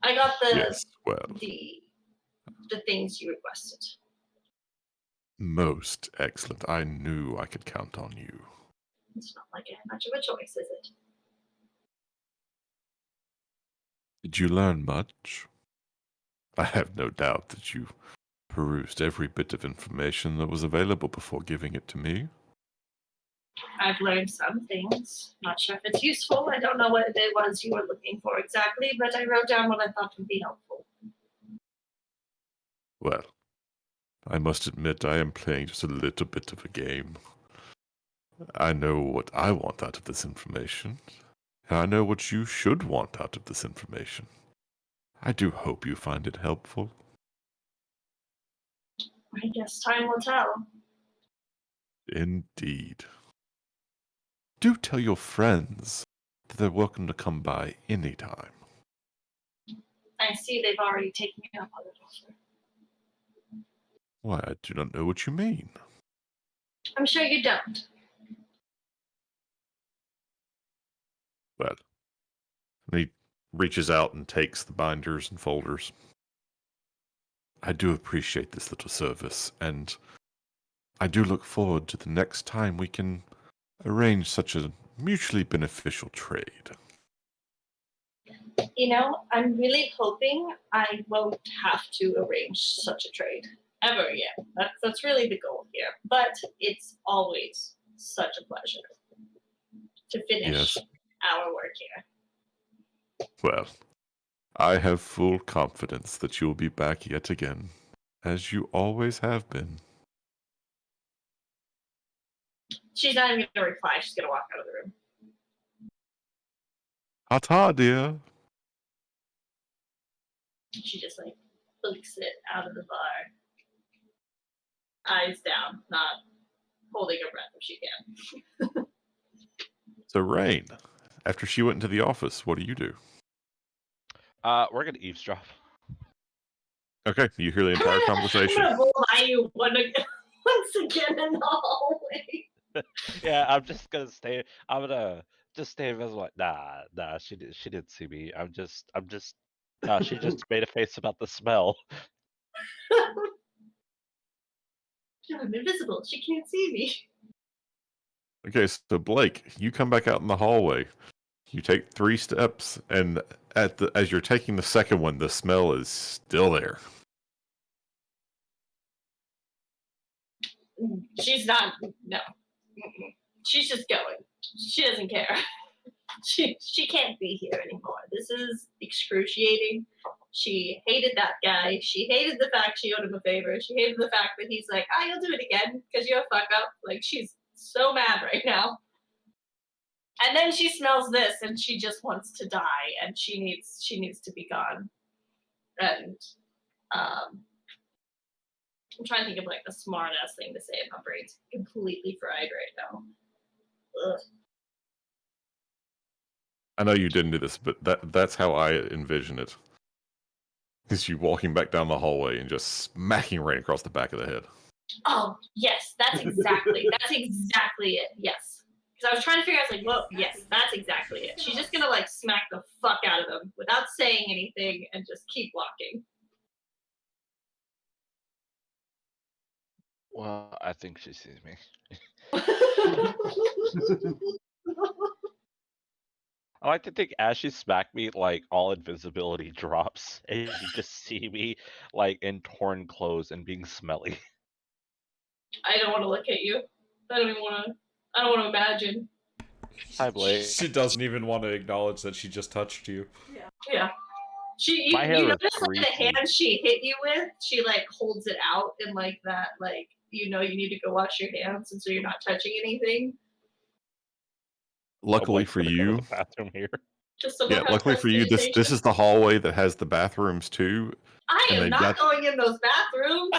I got the things you requested. Most excellent. I knew I could count on you. It's not like I had much of a choice, is it? Did you learn much? I have no doubt that you perused every bit of information that was available before giving it to me. I've learned some things. Not sure if it's useful. I don't know what it was you were looking for exactly, but I wrote down what I thought would be helpful. Well, I must admit I am playing just a little bit of a game. I know what I want out of this information, and I know what you should want out of this information. I do hope you find it helpful. I guess time will tell. Indeed. Do tell your friends that they're welcome to come by anytime. I see they've already taken me up on the offer. Why, I do not know what you mean. I'm sure you don't. Well, and he reaches out and takes the binders and folders. I do appreciate this little service, and I do look forward to the next time we can arrange such a mutually beneficial trade. You know, I'm really hoping I won't have to arrange such a trade ever again. That's really the goal here. But it's always such a pleasure to finish our work here. Well, I have full confidence that you will be back yet again, as you always have been. She's not even going to reply. She's going to walk out of the room. Ta-ta, dear. She just like books it out of the bar. Eyes down, not holding her breath if she can. So, Rain, after she went into the office, what do you do? We're gonna eavesdrop. Okay, you hear the entire conversation. I'm gonna lie you once again in the hallway. Yeah, I'm just gonna stay. I'm gonna just stay invisible. Like, nah, she didn't see me. No, she just made a face about the smell. I'm invisible. She can't see me. Okay, so Blake, you come back out in the hallway. You take 3 steps, and as you're taking the second one, the smell is still there. She's not. No. Mm-mm. She's just going. She doesn't care. She can't be here anymore. This is excruciating. She hated that guy. She hated the fact she owed him a favor. She hated the fact that he's like, you'll do it again because you're a fuck up. Like, she's so mad right now. And then she smells this and she just wants to die and she needs to be gone. And I'm trying to think of like the smart ass thing to say. My brain's completely fried right now. Ugh. I know you didn't do this, but that's how I envision it. Is you walking back down the hallway and just smacking Rain across the back of the head. Oh, yes, that's exactly it. Yes. Because I was trying to figure out, like, well, yes, that's exactly it. She's just going to, like, smack the fuck out of him without saying anything and just keep walking. Well, I think she sees me. I like to think as she smacked me, like all invisibility drops, and you just see me like in torn clothes and being smelly. I don't want to look at you. I don't want to imagine. Hi, Blake. She doesn't even want to acknowledge that she just touched you. Yeah. You notice like the hand she hit you with, she like holds it out in like that, like, you need to go wash your hands and so you're not touching anything. Luckily for you, bathroom here. Luckily for you, this is the hallway that has the bathrooms too. I am not going in those bathrooms.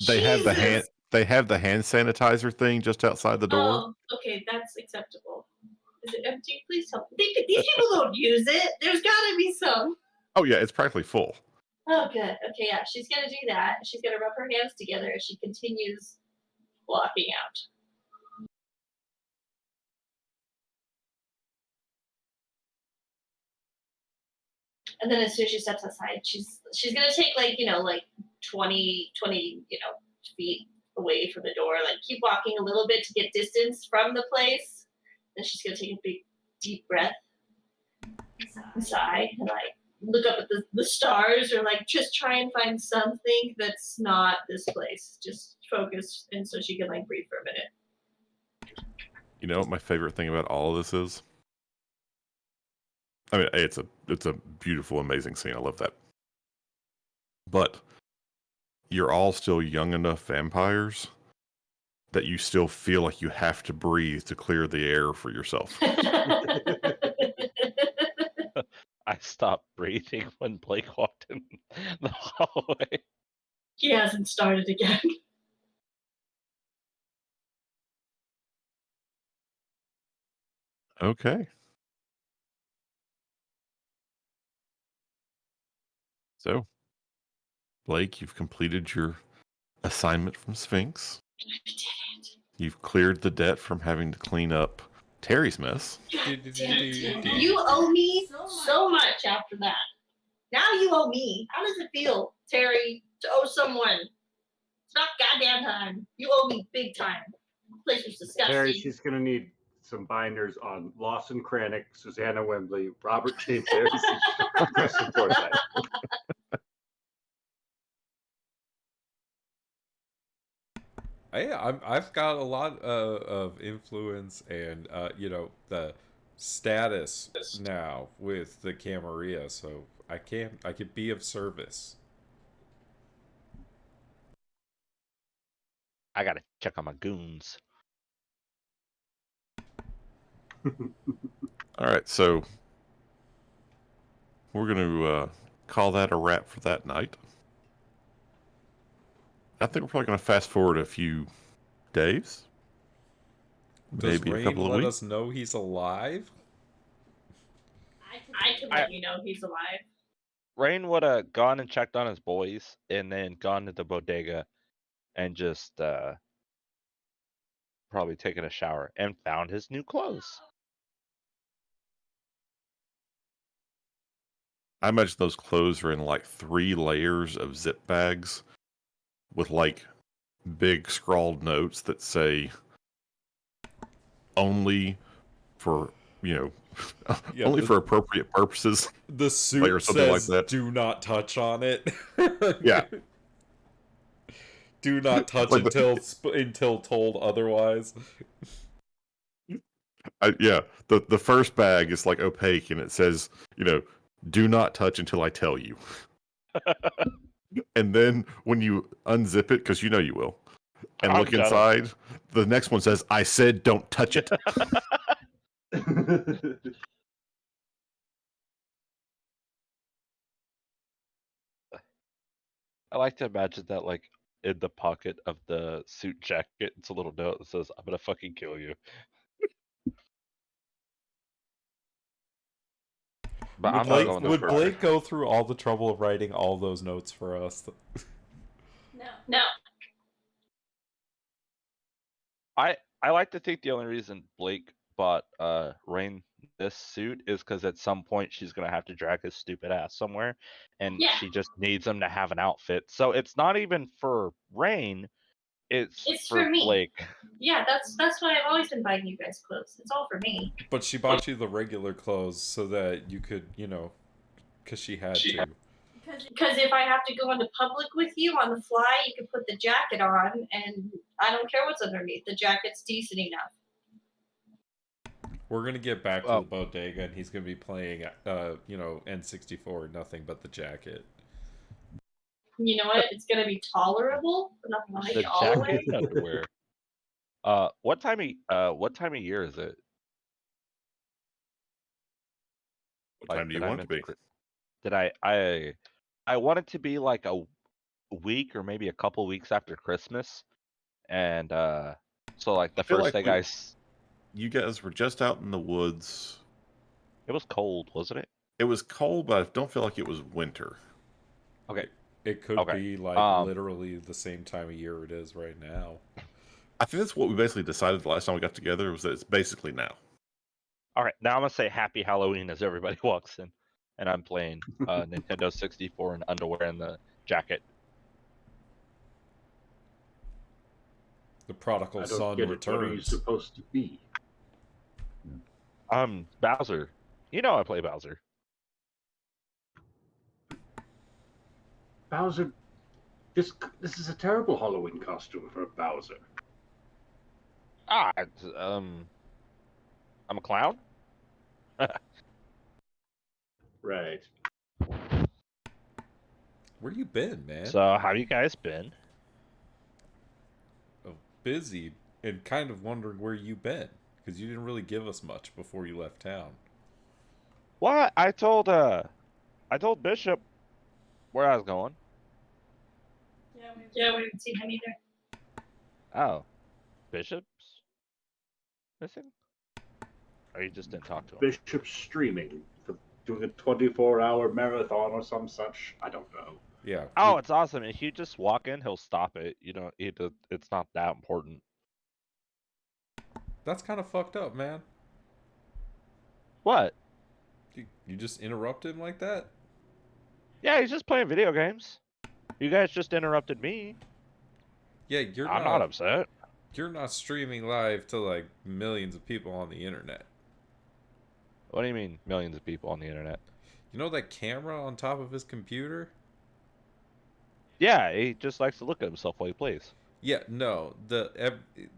They have the hand sanitizer thing just outside the door. Oh, okay, that's acceptable. Is it empty? Please tell me. These people don't use it. There's gotta be some. Oh yeah, it's practically full. Oh, good. Okay, yeah, she's gonna do that. She's gonna rub her hands together as she continues walking out. And then as soon as she steps outside, she's gonna take like 20 feet away from the door, like keep walking a little bit to get distance from the place. Then she's gonna take a big deep breath, sigh, and like look up at the stars, or like just try and find something that's not this place. Just focus, and so she can like breathe for a minute. You know what my favorite thing about all of this is? I mean, it's a beautiful, amazing scene. I love that. But you're all still young enough vampires that you still feel like you have to breathe to clear the air for yourself. I stopped breathing when Blake walked in the hallway. He hasn't started again. Okay. So, Blake, you've completed your assignment from Sphinx. I did it. You've cleared the debt from having to clean up Terry's mess. You owe me so much after that. Now you owe me. How does it feel, Terry, to owe someone? It's not goddamn time. You owe me big time. This place was disgusting. Terry, she's going to need some binders on Lawson Kranich, Susanna Wembley, Robert J. Barry, Preston Forsyth. I've got a lot of influence and the status now with the Camarilla, so I could be of service. I gotta check on my goons. All right, so we're going to call that a wrap for that night. I think we're probably going to fast forward a few days. Does Maybe Rain a couple of let weeks. us know he's alive? I can let you know he's alive. Rain would have gone and checked on his boys and then gone to the bodega and just probably taken a shower and found his new clothes. I imagine those clothes are in like 3 layers of zip bags with like big scrawled notes that say only for, Yeah, only for appropriate purposes. The suit Or something like says, that. "Do not touch on it." Yeah. Do not touch Like until told otherwise. The first bag is like opaque and it says, do not touch until I tell you. And then when you unzip it, because you know you will, and look inside, the next one says, I said don't touch it. I like to imagine that, like, in the pocket of the suit jacket, it's a little note that says, I'm gonna fucking kill you. But I'm not going Would to Blake go through all the trouble of writing all those notes for us? No. I like to think the only reason Blake bought Rain this suit is because at some point she's gonna have to drag his stupid ass somewhere, and she just needs him to have an outfit. So it's not even for Rain, it's for me. Blake. Yeah, that's why I've always been buying you guys clothes. It's all for me. But she bought you the regular clothes so that you could, because she had to. Because if I have to go into public with you on the fly, you can put the jacket on, and I don't care what's underneath. The jacket's decent enough. We're gonna get back to the bodega, and he's gonna be playing, N64 or nothing but the jacket. You know what? It's gonna be tolerable, but not like The all the jacket way. and underwear. What time of year is it? What time do you want it to be? Did I want it to be like a week or maybe a couple weeks after Christmas, and so like the first thing you guys were just out in the woods. It was cold, wasn't it? It was cold, but I don't feel like it was winter. Okay. It could be like literally the same time of year it is right now. I think that's what we basically decided the last time we got together, was that it's basically now. All right, now I'm gonna say Happy Halloween as everybody walks in, and I'm playing Nintendo 64 in underwear and the jacket. The prodigal son returns. What are you supposed to be? Bowser. You know I play Bowser. Bowser, this is a terrible Halloween costume for Bowser. I'm a clown? Right. Where you been, man? So, how you guys been? Oh, busy and kind of wondering where you been because you didn't really give us much before you left town. What? I told Bishop where I was going. Yeah, we haven't seen him either. Oh. Bishop's missing? Or you just didn't talk to him? Bishop's streaming, doing a 24-hour marathon or some such. I don't know. Yeah. Oh, it's awesome. If you just walk in, he'll stop it. You don't need to, it's not that important. That's kind of fucked up, man. What? You just interrupt him like that? Yeah, he's just playing video games. You guys just interrupted me. Yeah, you're I'm not upset. You're not streaming live to like millions of people on the internet. What do you mean, millions of people on the internet? You know that camera on top of his computer? Yeah, he just likes to look at himself while he plays. Yeah, no.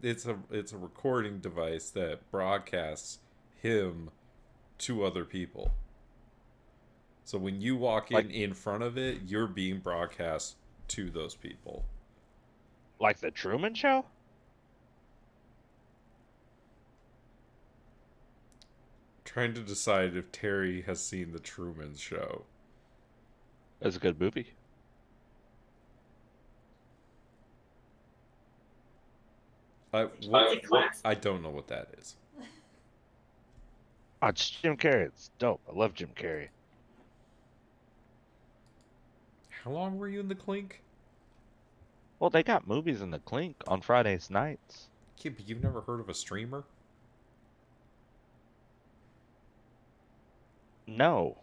It's a recording device that broadcasts him to other people. So when you walk in front of it, you're being broadcast to those people. Like the Truman Show? Trying to decide if Terry has seen the Truman Show. That's a good movie. I don't know what that is. Oh, it's Jim Carrey. It's dope. I love Jim Carrey. How long were you in the Clink? Well, they got movies in the Clink on Fridays nights. Yeah, but you've never heard of a streamer? No.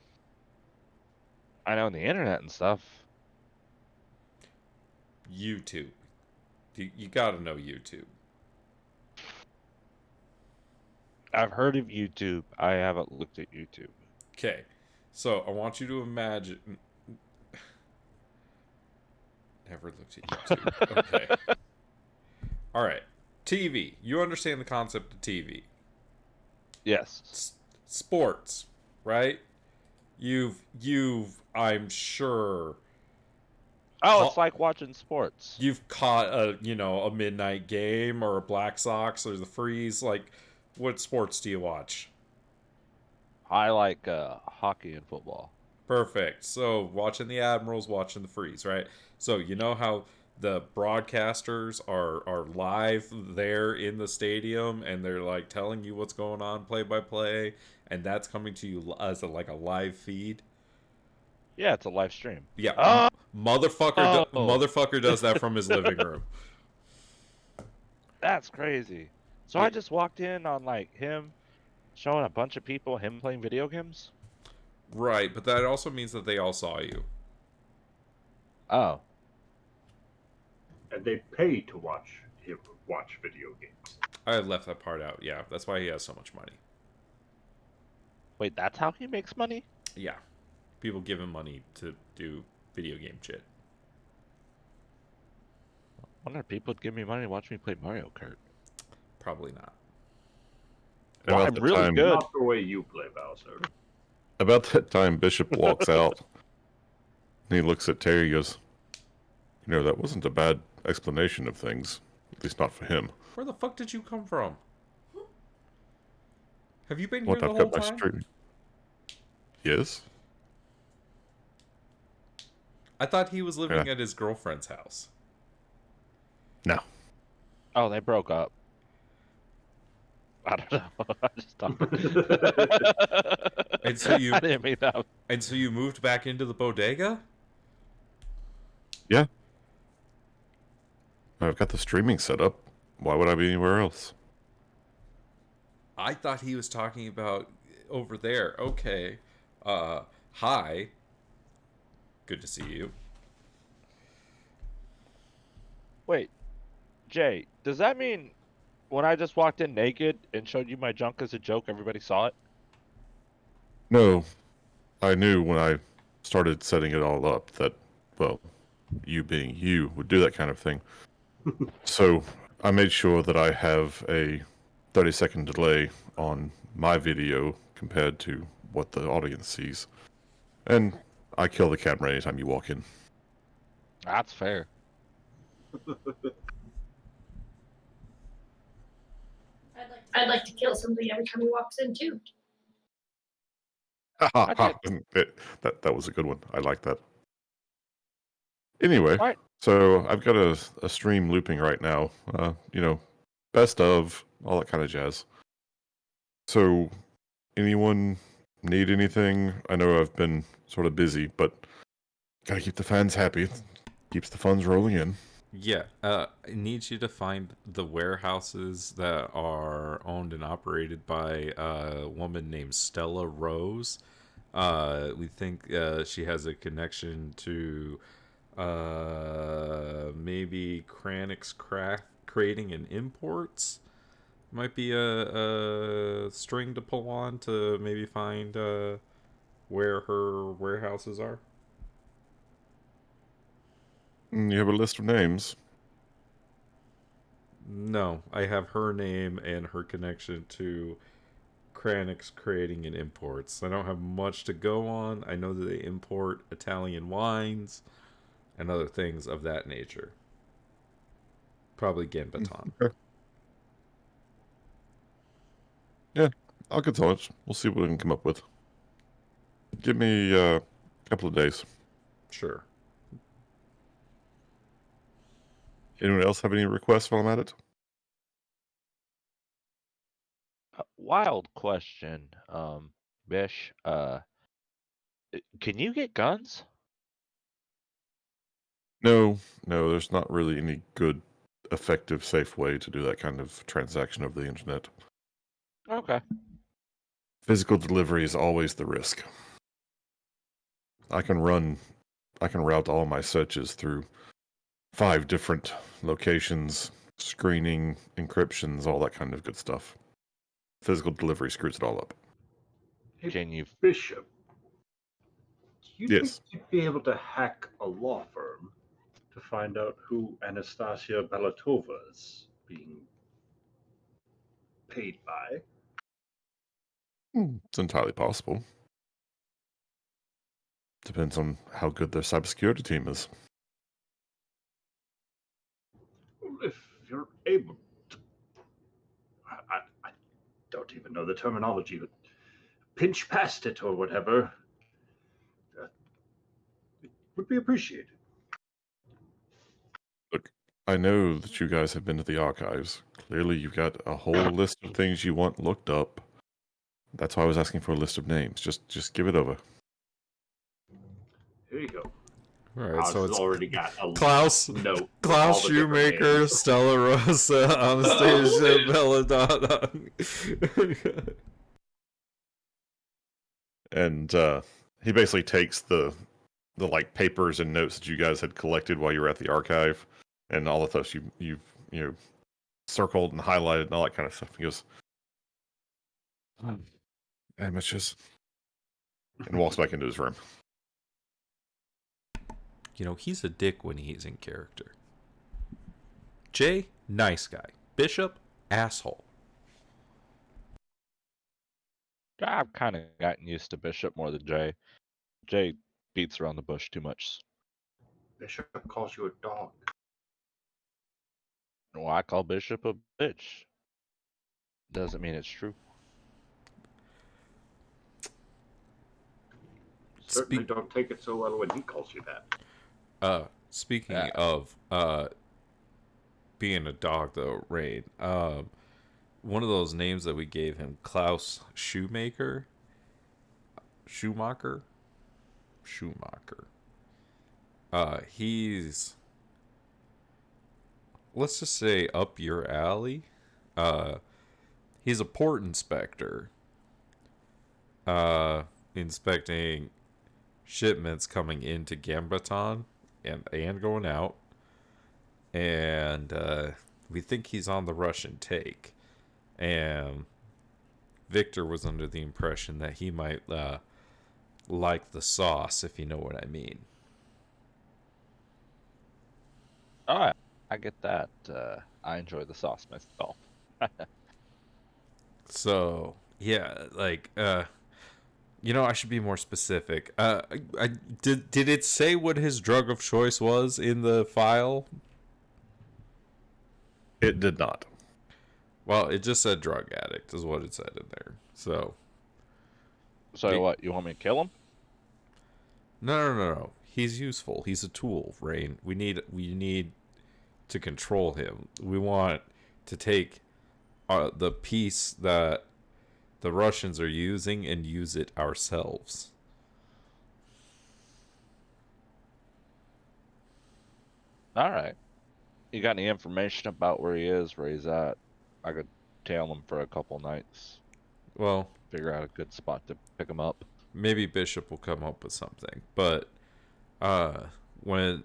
I know on the internet and stuff. YouTube. You gotta know YouTube. I've heard of YouTube. I haven't looked at YouTube. Okay, so I want you to imagine. Never looked at YouTube. Okay. All right. TV. You understand the concept of TV. Yes. Sports, right? You've I'm sure. Oh, it's like watching sports. You've caught a midnight game or a Black Sox or the Freeze. Like, what sports do you watch? I like hockey and football. Perfect. So watching the Admirals, watching the Freeze, right? So you know how the broadcasters are live there in the stadium and they're like telling you what's going on play by play, and that's coming to you as a live feed. Yeah, it's a live stream. Yeah, motherfucker does that from his living room. That's crazy. So Yeah. I just walked in on like him showing a bunch of people him playing video games. Right, but that also means that they all saw you. Oh. And they pay to watch him watch video games. I left that part out. Yeah, that's why he has so much money. Wait, that's how he makes money? Yeah, people give him money to do video game shit. I wonder if people would give me money to watch me play Mario Kart. Probably not. Well, I'm really good. Not the way you play, Bowser. About that time, Bishop walks out. And he looks at Terry and goes, that wasn't a bad explanation of things. At least not for him. Where the fuck did you come from? Have you been What, here I've the whole got my time? stream. Yes? I thought he was living Yeah. at his girlfriend's house. No. Oh, they broke up. I don't know. I just thought. And so you I didn't mean that. And so you moved back into the bodega? Yeah. I've got the streaming set up. Why would I be anywhere else? I thought he was talking about over there. Okay. Hi. Good to see you. Wait, Jay, does that mean when I just walked in naked and showed you my junk as a joke, everybody saw it? No. I knew when I started setting it all up that, well, you being you would do that kind of thing. So I made sure that I have a 30-second delay on my video compared to what the audience sees. And I kill the camera anytime you walk in. That's fair. I'd like to kill somebody every time he walks in too. That was a good one. I like that. Anyway, Alright. so I've got a stream looping right now. Best of, all that kind of jazz. So, anyone need anything? I know I've been sort of busy, but gotta keep the fans happy. Keeps the funds rolling in. Yeah, I need you to find the warehouses that are owned and operated by a woman named Stella Rose. We think she has a connection to maybe Kranix Crating and Imports. Might be a string to pull on to maybe find where her warehouses are. You have a list of names. No, I have her name and her connection to Kranix Creating and Imports. I don't have much to go on. I know that they import Italian wines and other things of that nature. Probably Gambaton. Okay. Yeah, I'll get on it. We'll see what we can come up with. Give me a couple of days. Sure. Anyone else have any requests while I'm at it? Wild question, Bish. Can you get guns? No, there's not really any good, effective, safe way to do that kind of transaction over the internet. Okay. Physical delivery is always the risk. I can route all my searches through 5 different locations, screening, encryptions, all that kind of good stuff. Physical delivery screws it all up. Hey, Can you? Bishop, do you Yes. think you'd be able to hack a law firm to find out who Anastasia Belatova is being paid by? It's entirely possible. Depends on how good their cybersecurity team is. If you're able to. I don't even know the terminology, but pinch past it or whatever. It would be appreciated. Look, I know that you guys have been to the archives. Clearly, you've got a whole list of things you want looked up. That's why I was asking for a list of names. Just give it over. Here you go. All right, so it's already got a Klaus, note. Klaus Shoemaker, Stella Rosa, Anastasia Belladonna. And he basically takes the like papers and notes that you guys had collected while you were at the archive, and all the stuff you've circled and highlighted and all that kind of stuff. He goes, amateurs, and walks back into his room. He's a dick when he's in character. Jay, nice guy. Bishop, asshole. I've kind of gotten used to Bishop more than Jay. Jay beats around the bush too much. Bishop calls you a dog. Well, I call Bishop a bitch. Doesn't mean it's true. Certainly don't take it so well when he calls you that. Speaking of being a dog, though, Rain, one of those names that we gave him, Klaus Shoemaker. He's, let's just say, up your alley. He's a port inspector. Inspecting shipments coming into Gambaton and going out. And we think he's on the Russian take. And Victor was under the impression that he might like the sauce, if you know what I mean. Oh, I get that. I enjoy the sauce myself. So yeah, like I should be more specific. Did it say what his drug of choice was in the file? It did not. Well, it just said drug addict is what it said in there. So So what? You want me to kill him? no. He's useful. He's a tool, Rain. We need to control him. We want to take the piece that the Russians are using and use it ourselves. All right. You got any information about where he is, where he's at? I could tail him for a couple nights. Well, Figure out a good spot to pick him up. maybe Bishop will come up with something, but when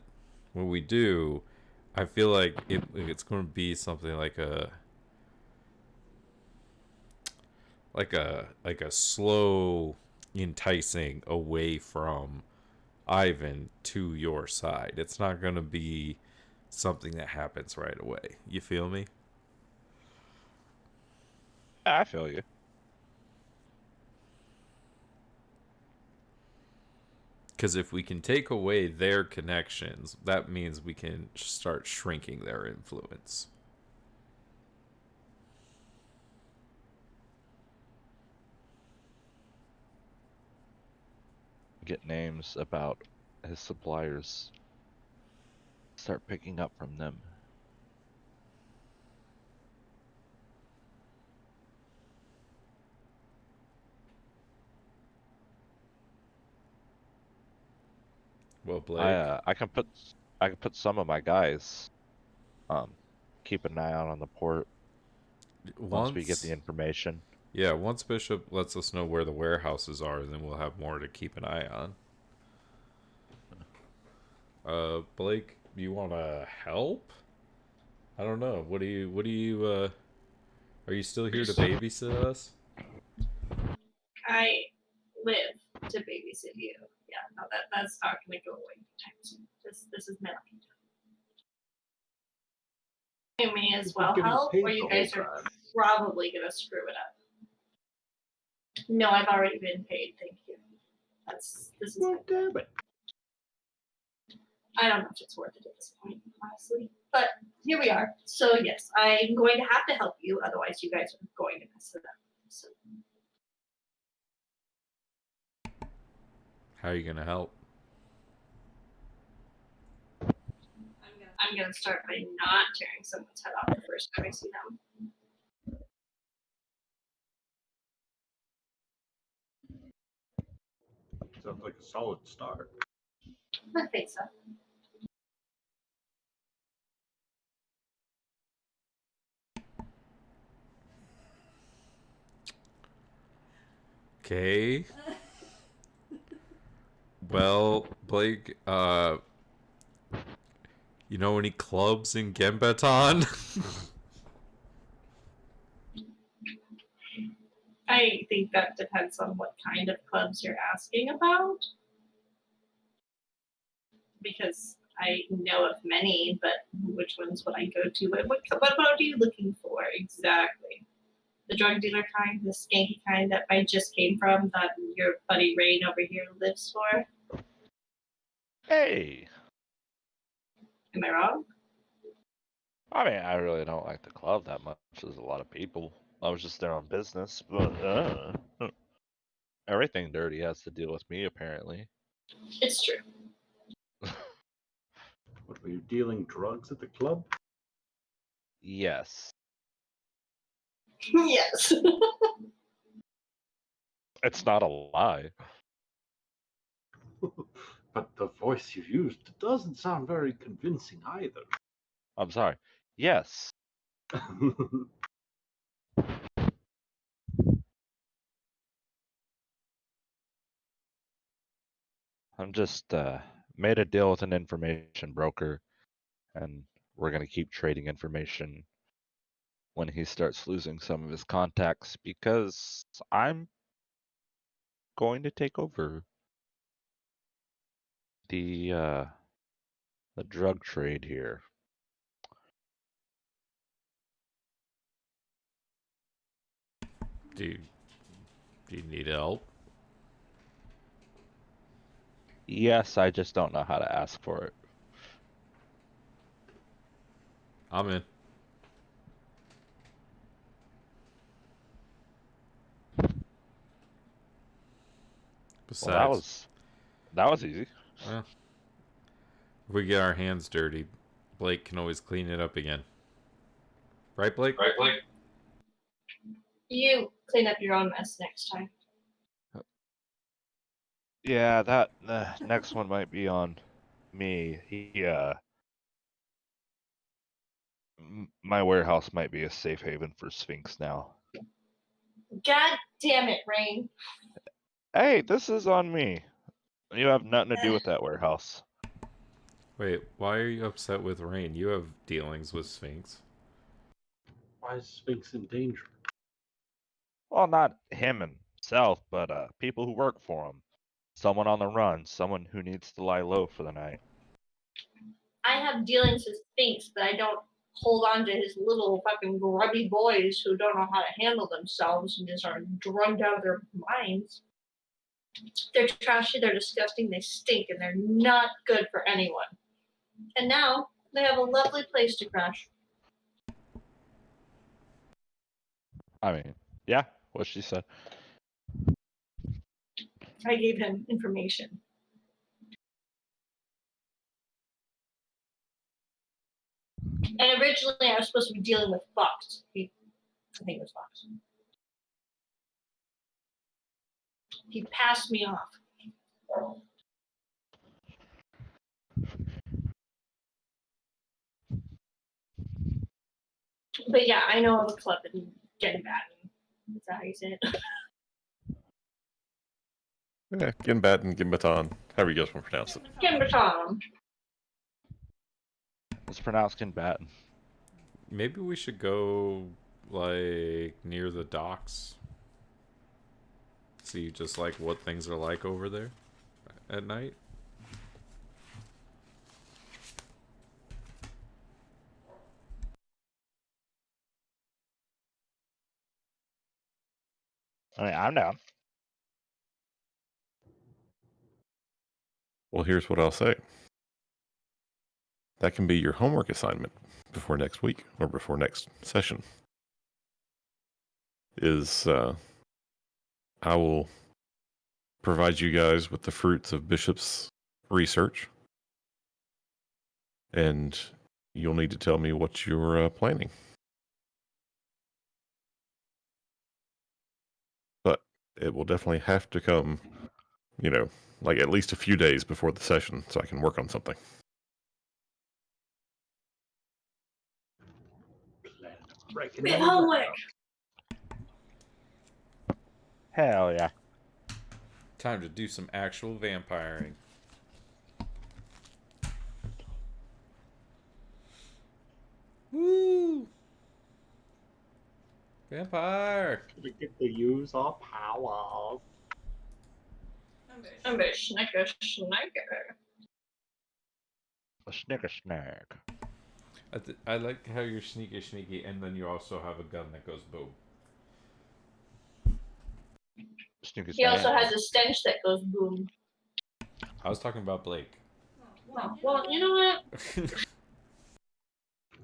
we do, I feel like it's going to be something like a slow enticing away from Ivan to your side. It's not going to be something that happens right away. You feel me? I feel you. Because if we can take away their connections, that means we can start shrinking their influence. Get names about his suppliers. Start picking up from them. Well, Blake, I can put some of my guys keep an eye out on the port once we get the information. Yeah, once Bishop lets us know where the warehouses are, then we'll have more to keep an eye on. Blake, you want to help? I don't know. What do you are you still here to babysit us? I live to babysit you. Yeah, no, that's not gonna go away anytime soon. This is meant. You may as well help, or you guys are probably gonna screw it up. No, I've already been paid. Thank you. This is. God damn it. I don't know if it's worth it at this point, honestly. But here we are. So yes, I'm going to have to help you. Otherwise, you guys are going to mess it up. So How are you gonna help? I'm gonna start by not tearing someone's head off the first time I see them. Sounds like a solid start. I think so. Okay. Well, Blake, you know any clubs in Gembeton? I think that depends on what kind of clubs you're asking about. Because I know of many, but which ones would I go to? What are you looking for exactly? The drug dealer kind, the skanky kind that I just came from, that your buddy Rain over here lives for? Hey! Am I wrong? I mean, I really don't like the club that much. There's a lot of people. I was just there on business, but everything dirty has to deal with me, apparently. It's true. What, were you dealing drugs at the club? Yes. Yes. It's not a lie. But the voice you used doesn't sound very convincing either. I'm sorry. Yes. I'm just made a deal with an information broker, and we're gonna keep trading information when he starts losing some of his contacts because I'm going to take over the drug trade here. Do you need help? Yes, I just don't know how to ask for it. I'm in. Besides, Well, that was easy. well, if we get our hands dirty, Blake can always clean it up again. Right, Blake? Right, Blake? You clean up your own mess next time. Yeah, that next one might be on me. My warehouse might be a safe haven for Sphinx now. God damn it, Rain. Hey, this is on me. You have nothing to do with that warehouse. Wait, why are you upset with Rain? You have dealings with Sphinx. Why is Sphinx in danger? Well, not him himself, but people who work for him. Someone on the run, someone who needs to lie low for the night. I have dealings with Sphinx, but I don't hold on to his little fucking grubby boys who don't know how to handle themselves and just are drugged out of their minds. They're trashy, they're disgusting, they stink, and they're not good for anyone. And now they have a lovely place to crash. I mean, yeah, what she said. I gave him information. And originally I was supposed to be dealing with Fox. I think it was Fox. He passed me off. But yeah, I know of a club in Genbatten. Is that how you say it? Yeah, Ginbat and Ginbaton, however you guys want to pronounce it. Genbaton. It's pronounced Kinbatten. Maybe we should go, like, near the docks. See just, like, what things are like over there at night. I mean, I'm down. Well, here's what I'll say. That can be your homework assignment before next week or before next session. I will provide you guys with the fruits of Bishop's research, and you'll need to tell me what you're planning. But it will definitely have to come, like at least a few days before the session so I can work on something. We have homework. Hell yeah. Time to do some actual vampiring. Woo! Vampire! We get to use our powers. I'm a snicker. A snicker snack. I like how you're sneaky, and then you also have a gun that goes boom. Snicker He also has a stench that goes boom. I was talking about Blake. Oh, well, you know what?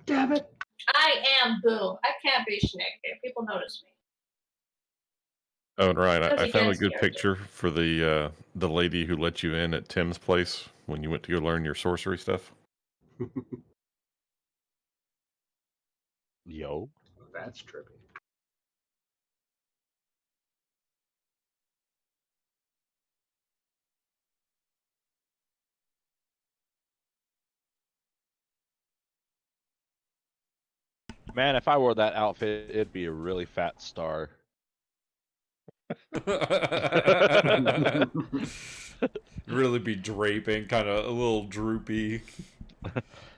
Damn it! I am boom. I can't be snicker. People notice me. Oh, and Ryan, Because I he found a gets good scared. picture for the lady who let you in at Tim's place when you went to go learn your sorcery stuff. Yo. That's trippy. Man, if I wore that outfit, it'd be a really fat star. Really be draping, kind of a little droopy.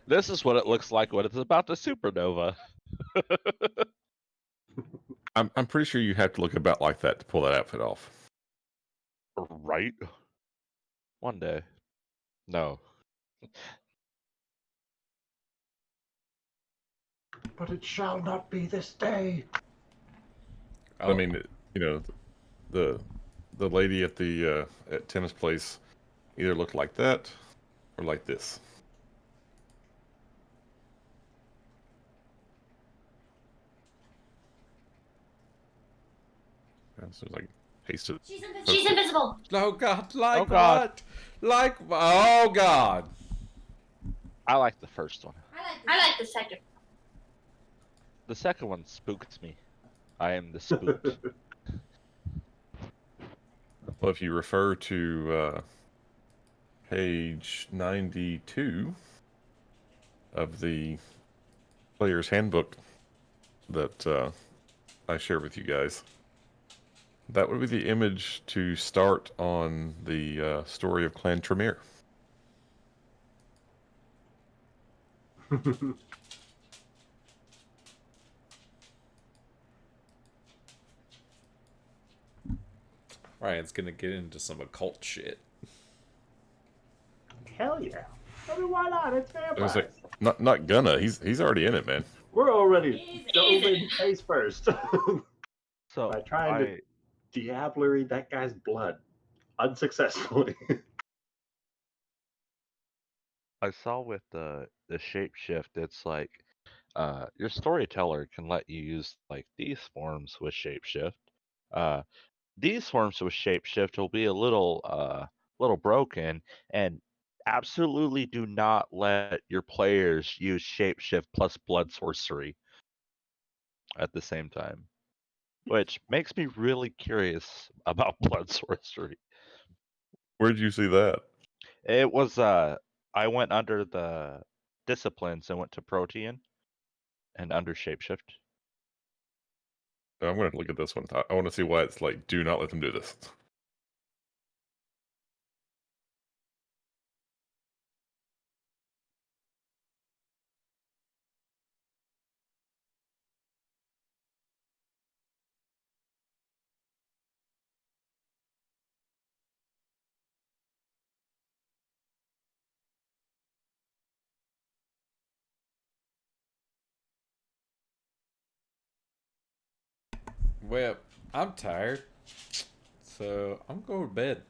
This is what it looks like when it's about to supernova. I'm pretty sure you have to look about like that to pull that outfit off. Right? One day. No. But it shall not be this day. I mean, you know, the lady at the at Tim's place either looked like that or like this. So like pasted. She's invisible. She's invisible. Oh God! Like Oh, God. what? Like oh God! I like the first one. I like the second. The second one spooked me. I am the spooked. Well, if you refer to page 92 of the player's handbook that I share with you guys, that would be the image to start on the story of Clan Tremere. Ryan's gonna get into some occult shit. Hell yeah. I mean, why not? It's I was vampires. like, not gonna. He's already in it, man. We're already He's dove in in face first So by trying to diablery that guy's blood unsuccessfully. I saw with the shapeshift, it's like your storyteller can let you use like these forms with shapeshift. These forms with shapeshift will be a little broken, and absolutely do not let your players use shapeshift plus blood sorcery at the same time, which makes me really curious about blood sorcery. Where'd you see that? It was I went under the disciplines and went to protean and under shapeshift. I'm gonna look at this one. I want to see why it's like, do not let them do this. Well, I'm tired, so I'm going to bed.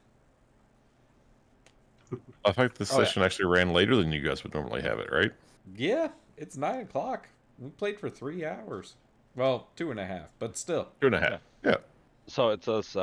I think this Oh, yeah. session actually ran later than you guys would normally have it, right? Yeah, it's 9:00. We played for 3 hours. Well, 2.5, but still. 2.5. Yeah. So it says